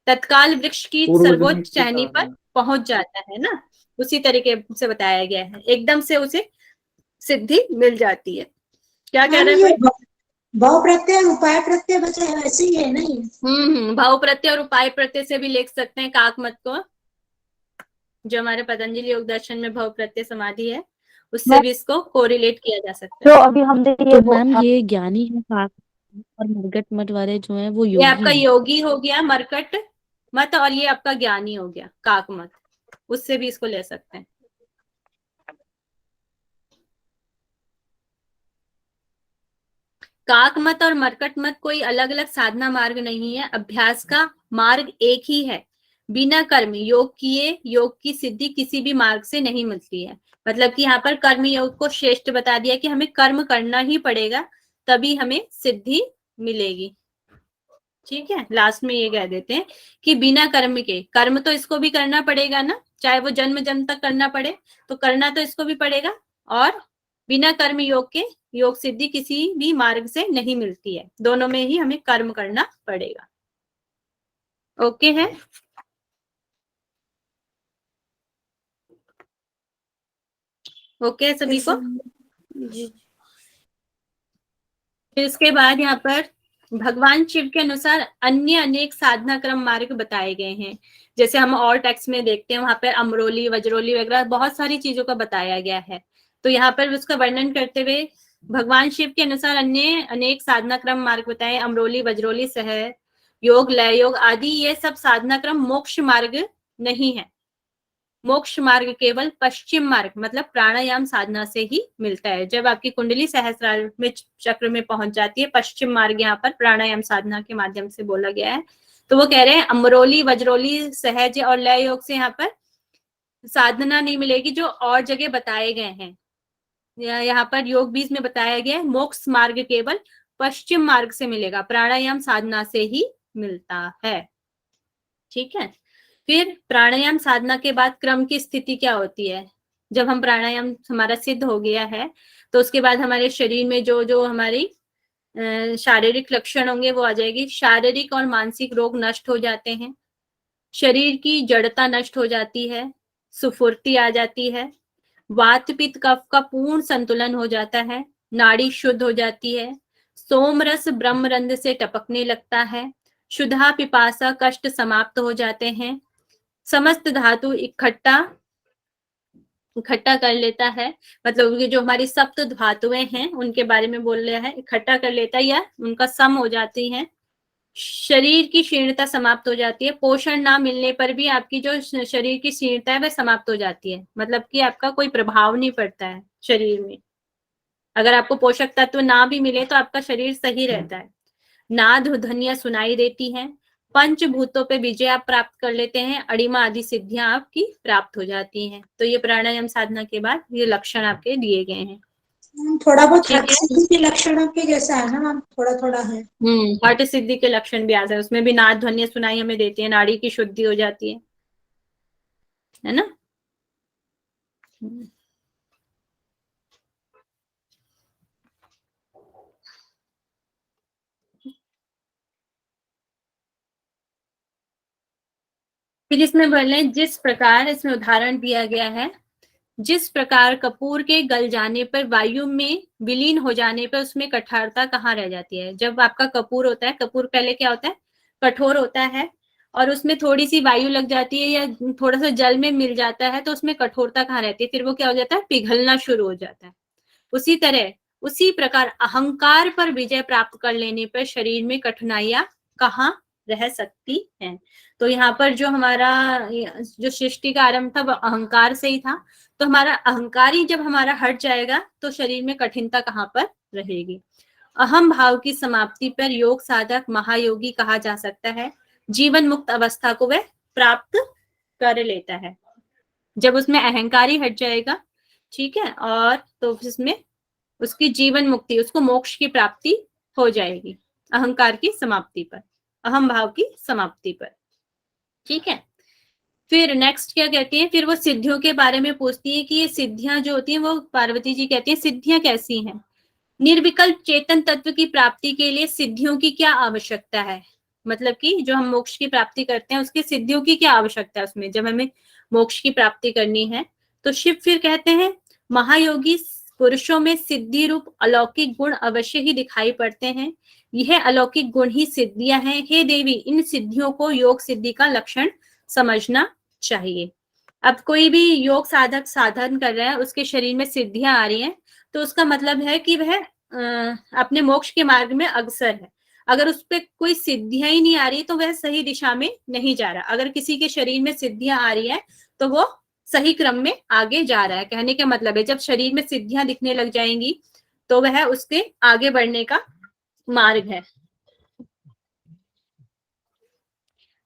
तत्काल वृक्ष की सर्वोच्च टहनी पर पहुंच जाता है ना, उसी तरीके से बताया गया है। एकदम से उसे सिद्धि मिल जाती है। क्या कह रहे हैं? भाव प्रत्यय उपाय प्रत्यय बचा है, वैसे ही है ना। भाव प्रत्यय और उपाय प्रत्यय से भी लिख सकते हैं काकमत को। जो हमारे पतंजलि योग दर्शन में भाव प्रत्यय समाधि है, उससे भी इसको कोरिलेट किया जा सकता है। जो अभी हमने तो मैम ये ज्ञानी है काक और मरकट मत वाले जो है वो ये योगी आपका हैं। योगी हो गया मरकट मत, और ये आपका ज्ञानी हो गया काक मत। उससे भी इसको ले सकते हैं। काक मत और मरकट मत कोई अलग अलग साधना मार्ग नहीं है, अभ्यास का मार्ग एक ही है। बिना कर्म योग किए योग की सिद्धि किसी भी मार्ग से नहीं मिलती है। मतलब कि यहाँ पर कर्म योग को श्रेष्ठ बता दिया कि हमें कर्म करना ही पड़ेगा, तभी हमें सिद्धि मिलेगी। ठीक है, लास्ट में ये कह देते हैं कि बिना कर्म के, कर्म तो इसको भी करना पड़ेगा ना, चाहे वो जन्म जन्म तक करना पड़े, तो करना तो इसको भी पड़ेगा। और बिना कर्म योग के योग सिद्धि किसी भी मार्ग से नहीं मिलती है, दोनों में ही हमें कर्म करना पड़ेगा। ओके है? ओके सभी को? जी। फिर इसके बाद यहाँ पर भगवान शिव के अनुसार अन्य अनेक साधना क्रम मार्ग बताए गए हैं। जैसे हम और टेक्स्ट में देखते हैं, वहां पर अमरोली वज्रोली वगैरह बहुत सारी चीजों का बताया गया है। तो यहाँ पर उसका वर्णन करते हुए भगवान शिव के अनुसार अन्य अनेक साधना क्रम मार्ग बताए। अमरोली वज्रोली सह योग, लय योग आदि ये सब साधना क्रम मोक्ष मार्ग नहीं है। मोक्ष मार्ग केवल पश्चिम मार्ग मतलब प्राणायाम साधना से ही मिलता है। जब आपकी कुंडली सहस्रार में चक्र में पहुंच जाती है, पश्चिम मार्ग यहाँ पर प्राणायाम साधना के माध्यम से बोला गया है। तो वो कह रहे हैं अमरोली वज्रोली सहज और लय योग से यहाँ पर साधना नहीं मिलेगी जो और जगह बताए गए हैं। यहाँ पर योग बीज में बताया गया है मोक्ष मार्ग केवल पश्चिम मार्ग से मिलेगा, प्राणायाम साधना से ही मिलता है। ठीक है, फिर प्राणायाम साधना के बाद क्रम की स्थिति क्या होती है? जब हम प्राणायाम हमारा सिद्ध हो गया है तो उसके बाद हमारे शरीर में जो जो हमारी शारीरिक लक्षण होंगे वो आ जाएगी। शारीरिक और मानसिक रोग नष्ट हो जाते हैं, शरीर की जड़ता नष्ट हो जाती है, सुफुर्ती आ जाती है, वात पित्त कफ का पूर्ण संतुलन हो जाता है, नाड़ी शुद्ध हो जाती है, सोमरस ब्रह्मरंध्र से टपकने लगता है, क्षुधा पिपासा कष्ट समाप्त हो जाते हैं। समस्त धातु इकट्ठा कर लेता है, मतलब ये जो हमारी सप्त धातुएं हैं उनके बारे में बोल रहा है, इकट्ठा कर लेता है या उनका सम हो जाती है। शरीर की शीर्णता समाप्त हो जाती है। पोषण ना मिलने पर भी आपकी जो शरीर की शीर्णता है वह समाप्त हो जाती है, मतलब कि आपका कोई प्रभाव नहीं पड़ता है शरीर में। अगर आपको पोषक तत्व ना भी मिले तो आपका शरीर सही रहता है। नाद ध्वनियां सुनाई देती हैं। पंचभूतों पे विजय आप प्राप्त कर लेते हैं। अड़िमा आदि सिद्धियां आपकी प्राप्त हो जाती हैं। तो ये प्राणायाम साधना के बाद ये लक्षण आपके दिए गए हैं। थोड़ा बहुत ठीक हठ है। सिद्धि के लक्षणों के जैसा है ना मैम, थोड़ा थोड़ा है। हठ सिद्धि के लक्षण भी आ जाए, उसमें भी नाद ध्वनियां सुनाई हमें देती है, नाड़ी की शुद्धि हो जाती है ना। फिर इसमें बोले जिस प्रकार, इसमें उदाहरण दिया गया है, जिस प्रकार कपूर के गल जाने पर वायु में विलीन हो जाने पर उसमें कठोरता कहाँ रह जाती है। जब आपका कपूर होता है, कपूर पहले क्या होता है, कठोर होता है, और उसमें थोड़ी सी वायु लग जाती है या थोड़ा सा जल में मिल जाता है तो उसमें कठोरता कहाँ रहती है, फिर वो क्या हो जाता है, पिघलना शुरू हो जाता है। उसी तरह, उसी प्रकार अहंकार पर विजय प्राप्त कर लेने पर शरीर में कठिनाइयां कहाँ रह सकती हैं। तो यहाँ पर जो हमारा जो सृष्टि का आरंभ था वो अहंकार से ही था, तो हमारा अहंकार ही जब हमारा हट जाएगा तो शरीर में कठिनता कहाँ पर रहेगी। अहम भाव की समाप्ति पर योग साधक महायोगी कहा जा सकता है। जीवन मुक्त अवस्था को वह प्राप्त कर लेता है जब उसमें अहंकार ही हट जाएगा, ठीक है, और तो उसमें उसकी जीवन मुक्ति, उसको मोक्ष की प्राप्ति हो जाएगी अहंकार की समाप्ति पर, अहम भाव की समाप्ति पर। ठीक है। फिर नेक्स्ट क्या कहती है, फिर वो सिद्धियों के बारे में पूछती है कि ये सिद्धियां जो होती हैं, वो पार्वती जी कहती हैं सिद्धियां कैसी हैं। निर्विकल्प चेतन तत्व की प्राप्ति के लिए सिद्धियों की क्या आवश्यकता है, मतलब कि जो हम मोक्ष की प्राप्ति करते हैं उसकी सिद्धियों की क्या आवश्यकता है उसमें, जब हमें मोक्ष की प्राप्ति करनी है। तो शिव फिर कहते हैं महायोगी पुरुषों में सिद्धि रूप अलौकिक गुण अवश्य ही दिखाई पड़ते हैं। यह अलौकिक गुण ही सिद्धियां हैं। हे देवी, इन सिद्धियों को योग सिद्धि का लक्षण समझना चाहिए। अब कोई भी योग साधक साधन कर रहा है, उसके शरीर में सिद्धियां आ रही हैं, तो उसका मतलब है कि वह अपने मोक्ष के मार्ग में अग्रसर है। अगर उस पर कोई सिद्धियां ही नहीं आ रही तो वह सही दिशा में नहीं जा रहा। अगर किसी के शरीर में सिद्धियां आ रही है तो वो सही क्रम में आगे जा रहा है। कहने का मतलब है जब शरीर में सिद्धियां दिखने लग जाएंगी तो वह उसके आगे बढ़ने का मार्ग है।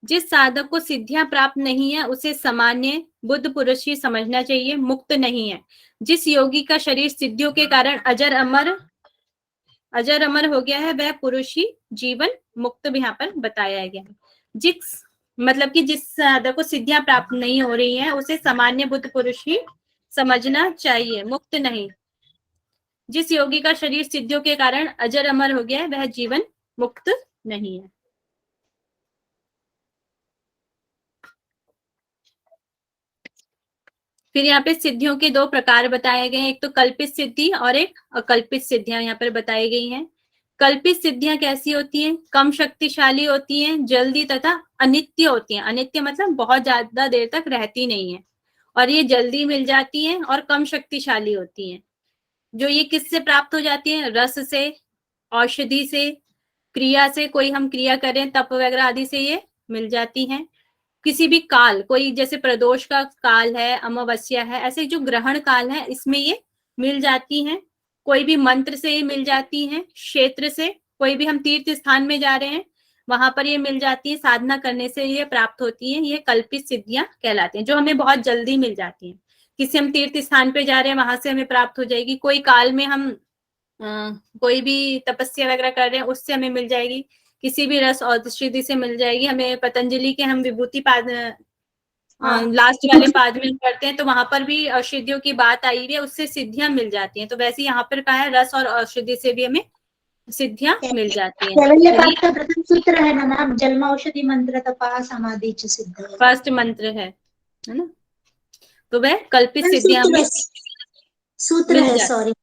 जिस साधक को सिद्धियां प्राप्त नहीं है उसे सामान्य बुद्ध पुरुष ही समझना चाहिए, मुक्त नहीं है। जिस योगी का शरीर सिद्धियों के कारण अजर अमर हो गया है वह पुरुष ही जीवन मुक्त भी यहाँ पर बताया गया है। मतलब कि जिस साधक को सिद्धियां प्राप्त नहीं हो रही हैं उसे सामान्य बुद्ध पुरुष ही समझना चाहिए, मुक्त नहीं। जिस योगी का शरीर सिद्धियों के कारण अजर अमर हो गया है वह जीवन मुक्त नहीं है। फिर यहाँ पे सिद्धियों के दो प्रकार बताए गए हैं, एक तो कल्पित सिद्धि और एक अकल्पित सिद्धियां यहाँ पर बताई गई हैं। कल्पित सिद्धियां कैसी होती हैं, कम शक्तिशाली होती हैं, जल्दी तथा अनित्य होती हैं। अनित्य मतलब बहुत ज्यादा देर तक रहती नहीं है, और ये जल्दी मिल जाती हैं और कम शक्तिशाली होती हैं। जो ये किससे प्राप्त हो जाती है, रस से, औषधि से, क्रिया से, कोई हम क्रिया करें तप वगैरह आदि से ये मिल जाती हैं। किसी भी काल, कोई जैसे प्रदोष का काल है, अमावस्या है, ऐसे जो ग्रहण काल है इसमें ये मिल जाती हैं। कोई भी मंत्र से ये मिल जाती हैं, क्षेत्र से, कोई भी हम तीर्थ स्थान में जा रहे हैं वहां पर ये मिल जाती है, साधना करने से ये प्राप्त होती है। ये कल्पित सिद्धियां कहलाती हैं, जो हमें बहुत जल्दी मिल जाती हैं। किसी हम तीर्थ स्थान पे जा रहे हैं वहां से हमें प्राप्त हो जाएगी, कोई काल में हम कोई भी तपस्या वगैरह कर रहे हैं उससे हमें मिल जाएगी, किसी भी रस औषधि से मिल जाएगी। हमें पतंजलि के हम विभूति पाद लास्ट वाले पाद में करते हैं तो वहां पर भी औषधियों की बात आई हुई है, उससे सिद्धियां मिल जाती हैं। तो वैसे यहाँ पर कहा है रस और औषधि से भी हमें सिद्धियां मिल जाती हैं। कैवल्य पाठ का प्रथम सूत्र है ना मैम, जन्म औषधि मंत्र तपा समाधि च सिद्ध, फर्स्ट मंत्र है ना। तो वह कल्पित सिद्धियां में सूत्र है, सॉरी।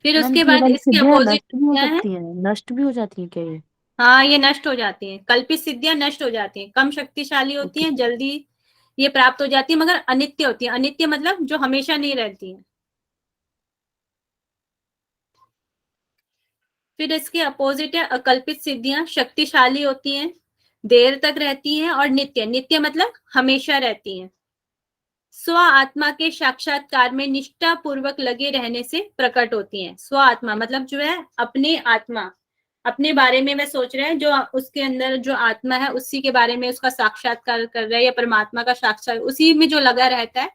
फिर उसके बाद इसके सिद्धियां अपोजिट नष्ट भी हो क्या है, सकती हैं, नष्ट भी हो जाती हैं क्या ये? हाँ, ये नष्ट हो जाती हैं, कल्पित सिद्धियां नष्ट हो जाती हैं, कम शक्तिशाली होती हैं, जल्दी ये प्राप्त हो जाती है, मगर अनित्य होती है। अनित्य मतलब जो हमेशा नहीं रहती है। फिर इसके अपोजिट है अकल्पित सिद्धियां, शक्तिशाली होती हैं, देर तक रहती हैं, और नित्य, नित्य मतलब हमेशा रहती हैं। स्व आत्मा के साक्षात्कार में निष्ठा पूर्वक लगे रहने से प्रकट होती हैं। स्व आत्मा मतलब जो है अपने आत्मा, अपने बारे में वह सोच रहा है, जो उसके अंदर जो आत्मा है उसी के बारे में उसका साक्षात्कार कर रहा है, या परमात्मा का साक्षात उसी में जो लगा रहता है,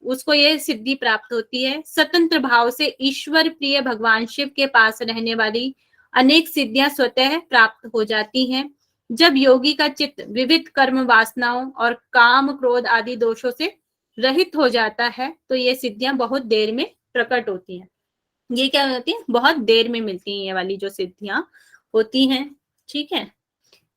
उसको ये सिद्धि प्राप्त होती है। स्वतंत्र भाव से ईश्वर प्रिय भगवान शिव के पास रहने वाली अनेक सिद्धियां स्वतः प्राप्त हो जाती हैं। जब योगी का चित्त विविध कर्म वासनाओं और काम क्रोध आदि दोषों से रहित हो जाता है, तो ये सिद्धियां बहुत देर में प्रकट होती हैं। ये क्या होती है, बहुत देर में मिलती हैं ये वाली जो सिद्धियां होती हैं। ठीक है।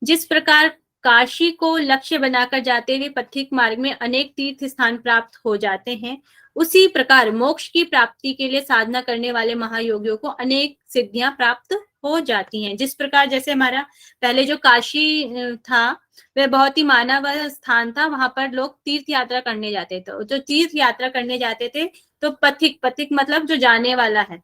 जिस प्रकार काशी को लक्ष्य बनाकर जाते हुए पथिक मार्ग में अनेक तीर्थ स्थान प्राप्त हो जाते हैं, उसी प्रकार मोक्ष की प्राप्ति के लिए साधना करने वाले महायोगियों को अनेक सिद्धियां प्राप्त हो जाती हैं। जिस प्रकार जैसे हमारा पहले जो काशी था वह बहुत ही माना हुआ स्थान था, वहां पर लोग तीर्थ यात्रा करने जाते थे। जो तीर्थ यात्रा करने जाते थे तो पथिक, पथिक मतलब जो जाने वाला है,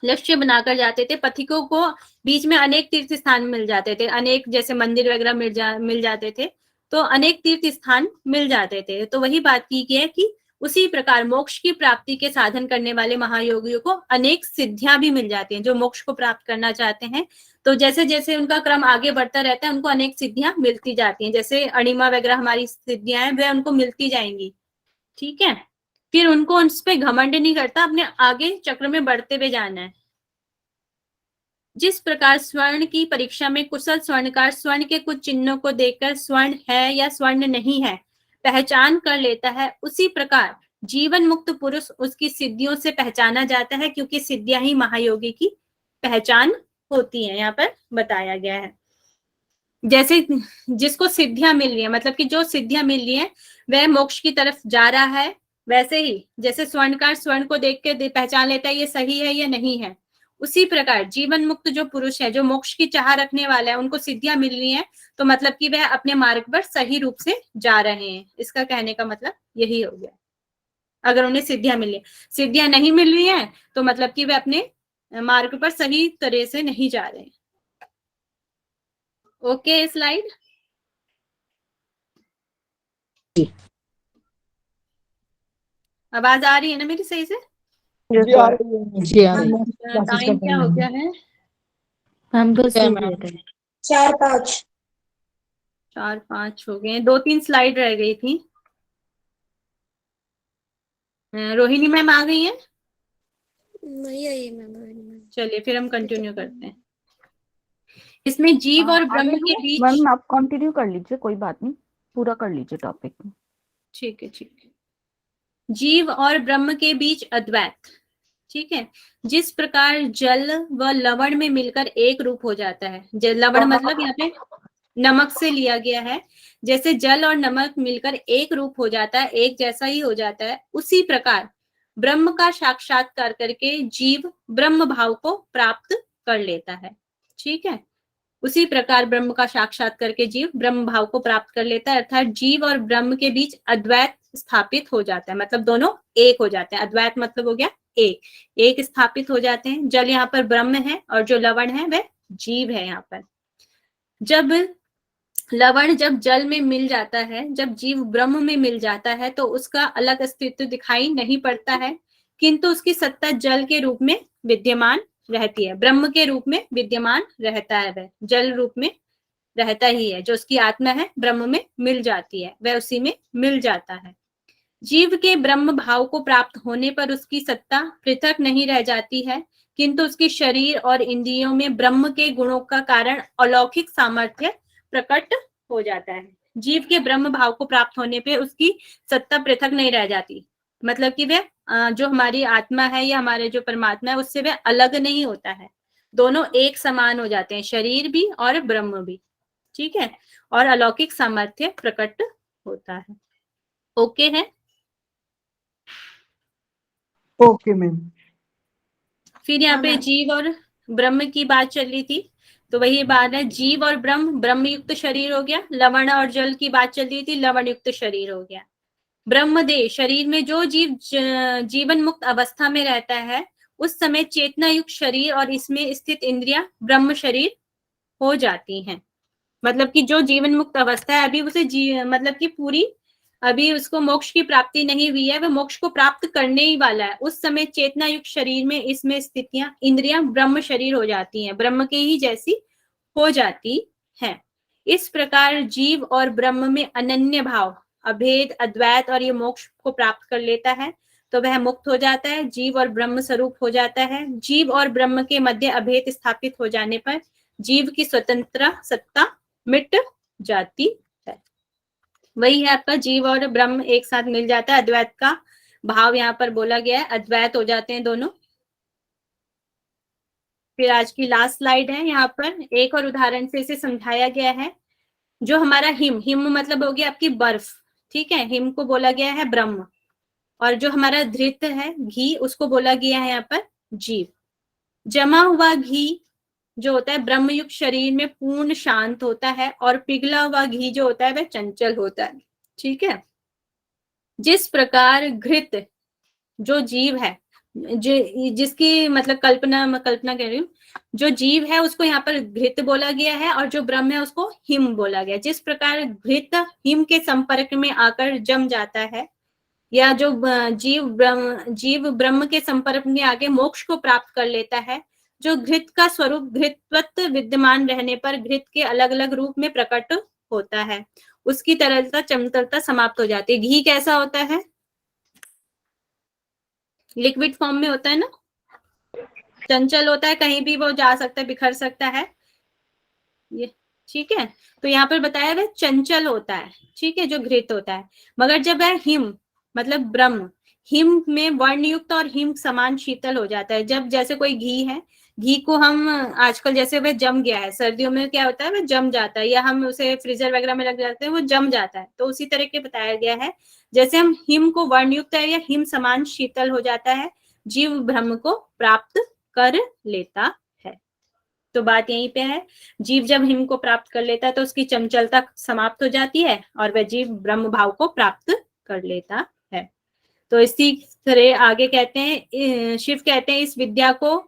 लक्ष्य बनाकर जाते थे। पथिकों को बीच में अनेक तीर्थ स्थान मिल जाते थे, अनेक जैसे मंदिर वगैरह मिल जाते थे, तो अनेक तीर्थ स्थान मिल जाते थे। तो वही बात की गई है कि उसी प्रकार मोक्ष की प्राप्ति के साधन करने वाले महायोगियों को अनेक सिद्धियां भी मिल जाती हैं। जो मोक्ष को प्राप्त करना चाहते हैं, तो जैसे जैसे उनका क्रम आगे बढ़ता रहता है, उनको अनेक सिद्धियां मिलती जाती हैं। जैसे अणिमा वगैरह हमारी सिद्धियां हैं, वे उनको मिलती जाएंगी। ठीक है। फिर उनको उस पर घमंड नहीं करता, अपने आगे चक्र में बढ़ते हुए जाना है। जिस प्रकार स्वर्ण की परीक्षा में कुशल स्वर्णकार स्वर्ण के कुछ चिन्हों को देखकर स्वर्ण है या स्वर्ण नहीं है पहचान कर लेता है, उसी प्रकार जीवन मुक्त पुरुष उसकी सिद्धियों से पहचाना जाता है, क्योंकि सिद्धियां ही महायोगी की पहचान होती है। यहाँ पर बताया गया है जैसे जिसको सिद्धियां मिल रही है, मतलब कि जो सिद्धियां मिल रही है वह मोक्ष की तरफ जा रहा है। वैसे ही जैसे स्वर्णकार स्वर्ण को देख के पहचान लेता है ये सही है या नहीं है, उसी प्रकार जीवन मुक्त जो पुरुष है, जो मोक्ष की चाह रखने वाला है, उनको सिद्धियां मिल रही हैं, तो मतलब कि वह अपने मार्ग पर सही रूप से जा रहे हैं। इसका कहने का मतलब यही हो गया। अगर उन्हें सिद्धियां मिल रही, सिद्धियां नहीं मिल रही हैं, तो मतलब कि वह अपने मार्ग पर सही तरह से नहीं जा रहे हैं। Okay, slide. आवाज आ रही है ना मेरी सही से? जी आ रही है, जी आ रही है। टाइम क्या हो गया है? हम बस क्या हो मैम? गया था। 4-5 4-5 हो गए, 2-3 स्लाइड रह गई थी। रोहिणी मैम आ गई हैं? नहीं आई मैम। चलिए फिर हम कंटिन्यू करते हैं। इसमें जीव और ब्रह्म के बीच, मैम आप कंटिन्यू कर लीजिए, कोई बात नहीं, पूरा कर लीजिए टॉपिक। ठीक है ठीक है। जीव और ब्रह्म के बीच अद्वैत। ठीक है। जिस प्रकार जल व लवण में मिलकर एक रूप हो जाता है, लवण मतलब यहाँ पे नमक से लिया गया है, जैसे जल और नमक मिलकर एक रूप हो जाता है, एक जैसा ही हो जाता है, उसी प्रकार ब्रह्म का साक्षात्कार करके जीव ब्रह्म भाव को प्राप्त कर लेता है। ठीक है। उसी प्रकार ब्रह्म का साक्षात करके जीव ब्रह्म भाव को प्राप्त कर लेता है, अर्थात जीव और ब्रह्म के बीच अद्वैत स्थापित हो जाता है, मतलब दोनों एक हो जाते हैं। अद्वैत मतलब हो गया एक स्थापित हो जाते हैं। जल यहाँ पर ब्रह्म है और जो लवण है वह जीव है। यहाँ पर जब लवण जब जल में मिल जाता है, जब जीव ब्रह्म में मिल जाता है, तो उसका अलग अस्तित्व दिखाई नहीं पड़ता है, किंतु उसकी सत्ता जल के रूप में विद्यमान रहती है, ब्रह्म के रूप में विद्यमान रहता है। वह जल रूप में रहता ही है। जो उसकी आत्मा है ब्रह्म में मिल जाती है, वह उसी में मिल जाता है। जीव के ब्रह्म भाव को प्राप्त होने पर उसकी सत्ता पृथक नहीं रह जाती है, किंतु उसके शरीर और इंद्रियों में ब्रह्म के गुणों का कारण अलौकिक सामर्थ्य प्रकट हो जाता है। जीव के ब्रह्म भाव को प्राप्त होने पे उसकी सत्ता पृथक नहीं रह जाती, मतलब कि वह जो हमारी आत्मा है या हमारे जो परमात्मा है उससे वह अलग नहीं होता है, दोनों एक समान हो जाते हैं, शरीर भी और ब्रह्म भी। ठीक है। और अलौकिक सामर्थ्य प्रकट होता है। ओके है। Okay ma'am. फिर यहाँ पे जीव और ब्रह्म की बात चल रही थी। तो वही बात है, जीव और ब्रह्म, ब्रह्म युक्त शरीर हो गया, लवण और जल की बात चल रही थी, लवण युक्त शरीर हो गया। ब्रह्मदेह, शरीर में जो जीव जीवन मुक्त अवस्था में रहता है उस समय चेतना युक्त शरीर और इसमें स्थित इंद्रियां ब्रह्म शरीर हो जाती हैं। मतलब कि जो जीवन मुक्त अवस्था है, अभी उसे मतलब कि पूरी अभी उसको मोक्ष की प्राप्ति नहीं हुई है, वह मोक्ष को प्राप्त करने ही वाला है, उस समय चेतना युक्त शरीर में इसमें स्थितियां इंद्रियां ब्रह्म शरीर हो जाती हैं, ब्रह्म के ही जैसी हो जाती हैं। इस प्रकार जीव और ब्रह्म में अनन्य भाव, अभेद, अद्वैत और ये मोक्ष को प्राप्त कर लेता है तो वह मुक्त हो जाता है, जीव और ब्रह्म स्वरूप हो जाता है। जीव और ब्रह्म के मध्य अभेद स्थापित हो जाने पर जीव की स्वतंत्र सत्ता मिट जाती है। वही है आपका जीव और ब्रह्म एक साथ मिल जाता है, अद्वैत का भाव यहाँ पर बोला गया है, अद्वैत हो जाते हैं दोनों। फिर आज की लास्ट स्लाइड है, यहाँ पर एक और उदाहरण से इसे समझाया गया है। जो हमारा हिम, हिम मतलब हो गया आपकी बर्फ, ठीक है, हिम को बोला गया है ब्रह्म, और जो हमारा धृत है घी, उसको बोला गया है यहाँ पर जीव। जमा हुआ घी जो होता है ब्रह्मयुक्त शरीर में पूर्ण शांत होता है, और पिघला हुआ घी जो होता है वह चंचल होता है, ठीक है। जिस प्रकार घृत जो जीव है, जिसकी मतलब कल्पना कह रही हूँ, जो जीव है उसको यहाँ पर घृत बोला गया है, और जो ब्रह्म है उसको हिम बोला गया। जिस प्रकार घृत हिम के संपर्क में आकर जम जाता है, या जो जीव ब्रह्म के संपर्क में आगे मोक्ष को प्राप्त कर लेता है, जो घृत का स्वरूप घृतवत विद्यमान रहने पर घृत के अलग अलग रूप में प्रकट होता है, उसकी तरलता चंचलता समाप्त हो जाती है। घी कैसा होता है? लिक्विड फॉर्म में होता है ना, चंचल होता है, कहीं भी वो जा सकता है, बिखर सकता है, ये ठीक है। तो यहाँ पर बताया वह चंचल होता है, ठीक है, जो घृत होता है। मगर जब वह हिम मतलब ब्रह्म, हिम में वर्णयुक्त और हिम समान शीतल हो जाता है। जब जैसे कोई घी है, घी को हम आजकल जैसे वह जम गया है, सर्दियों में क्या होता है वह जम जाता है, या हम उसे फ्रीजर वगैरह में लग जाते हैं वो जम जाता है, तो उसी तरह के बताया गया है। जैसे हम हिम को वर्णयुक्त है या हिम समान शीतल हो जाता है, जीव ब्रह्म को प्राप्त कर लेता है। तो बात यहीं पे है, जीव जब हिम को प्राप्त कर लेता है तो उसकी चंचलता समाप्त हो जाती है और वह जीव ब्रह्म भाव को प्राप्त कर लेता है। तो इसी तरह आगे कहते हैं, शिव कहते हैं इस विद्या को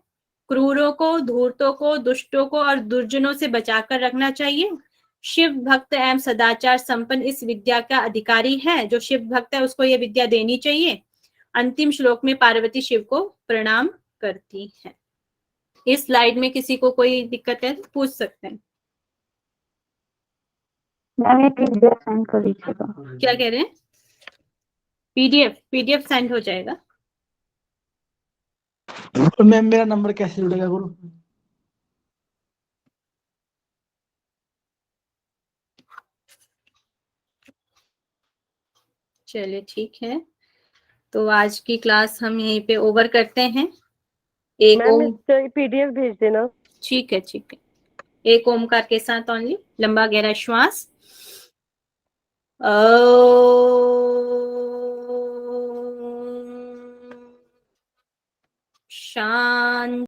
क्रूरों को, धूर्तों को, दुष्टों को और दुर्जनों से बचाकर रखना चाहिए। शिव भक्त एवं सदाचार संपन्न इस विद्या का अधिकारी है। जो शिव भक्त है उसको ये विद्या देनी चाहिए। अंतिम श्लोक में पार्वती शिव को प्रणाम करती है। इस स्लाइड में किसी को कोई दिक्कत है तो पूछ सकते हैं। मैम ये पीडीएफ सेंड कर दीजिएगा। क्या कह रहे हैं? पीडीएफ सेंड हो जाएगा। मैम मेरा नंबर कैसे जुड़ेगा ग्रुप में? चलिए ठीक है, तो आज की क्लास हम यहीं पे ओवर करते हैं। एक मैम पीडीएफ भेज देना। ठीक है, ठीक है। एक ओमकार के साथ ओनली, लंबा गहरा श्वास। शांति।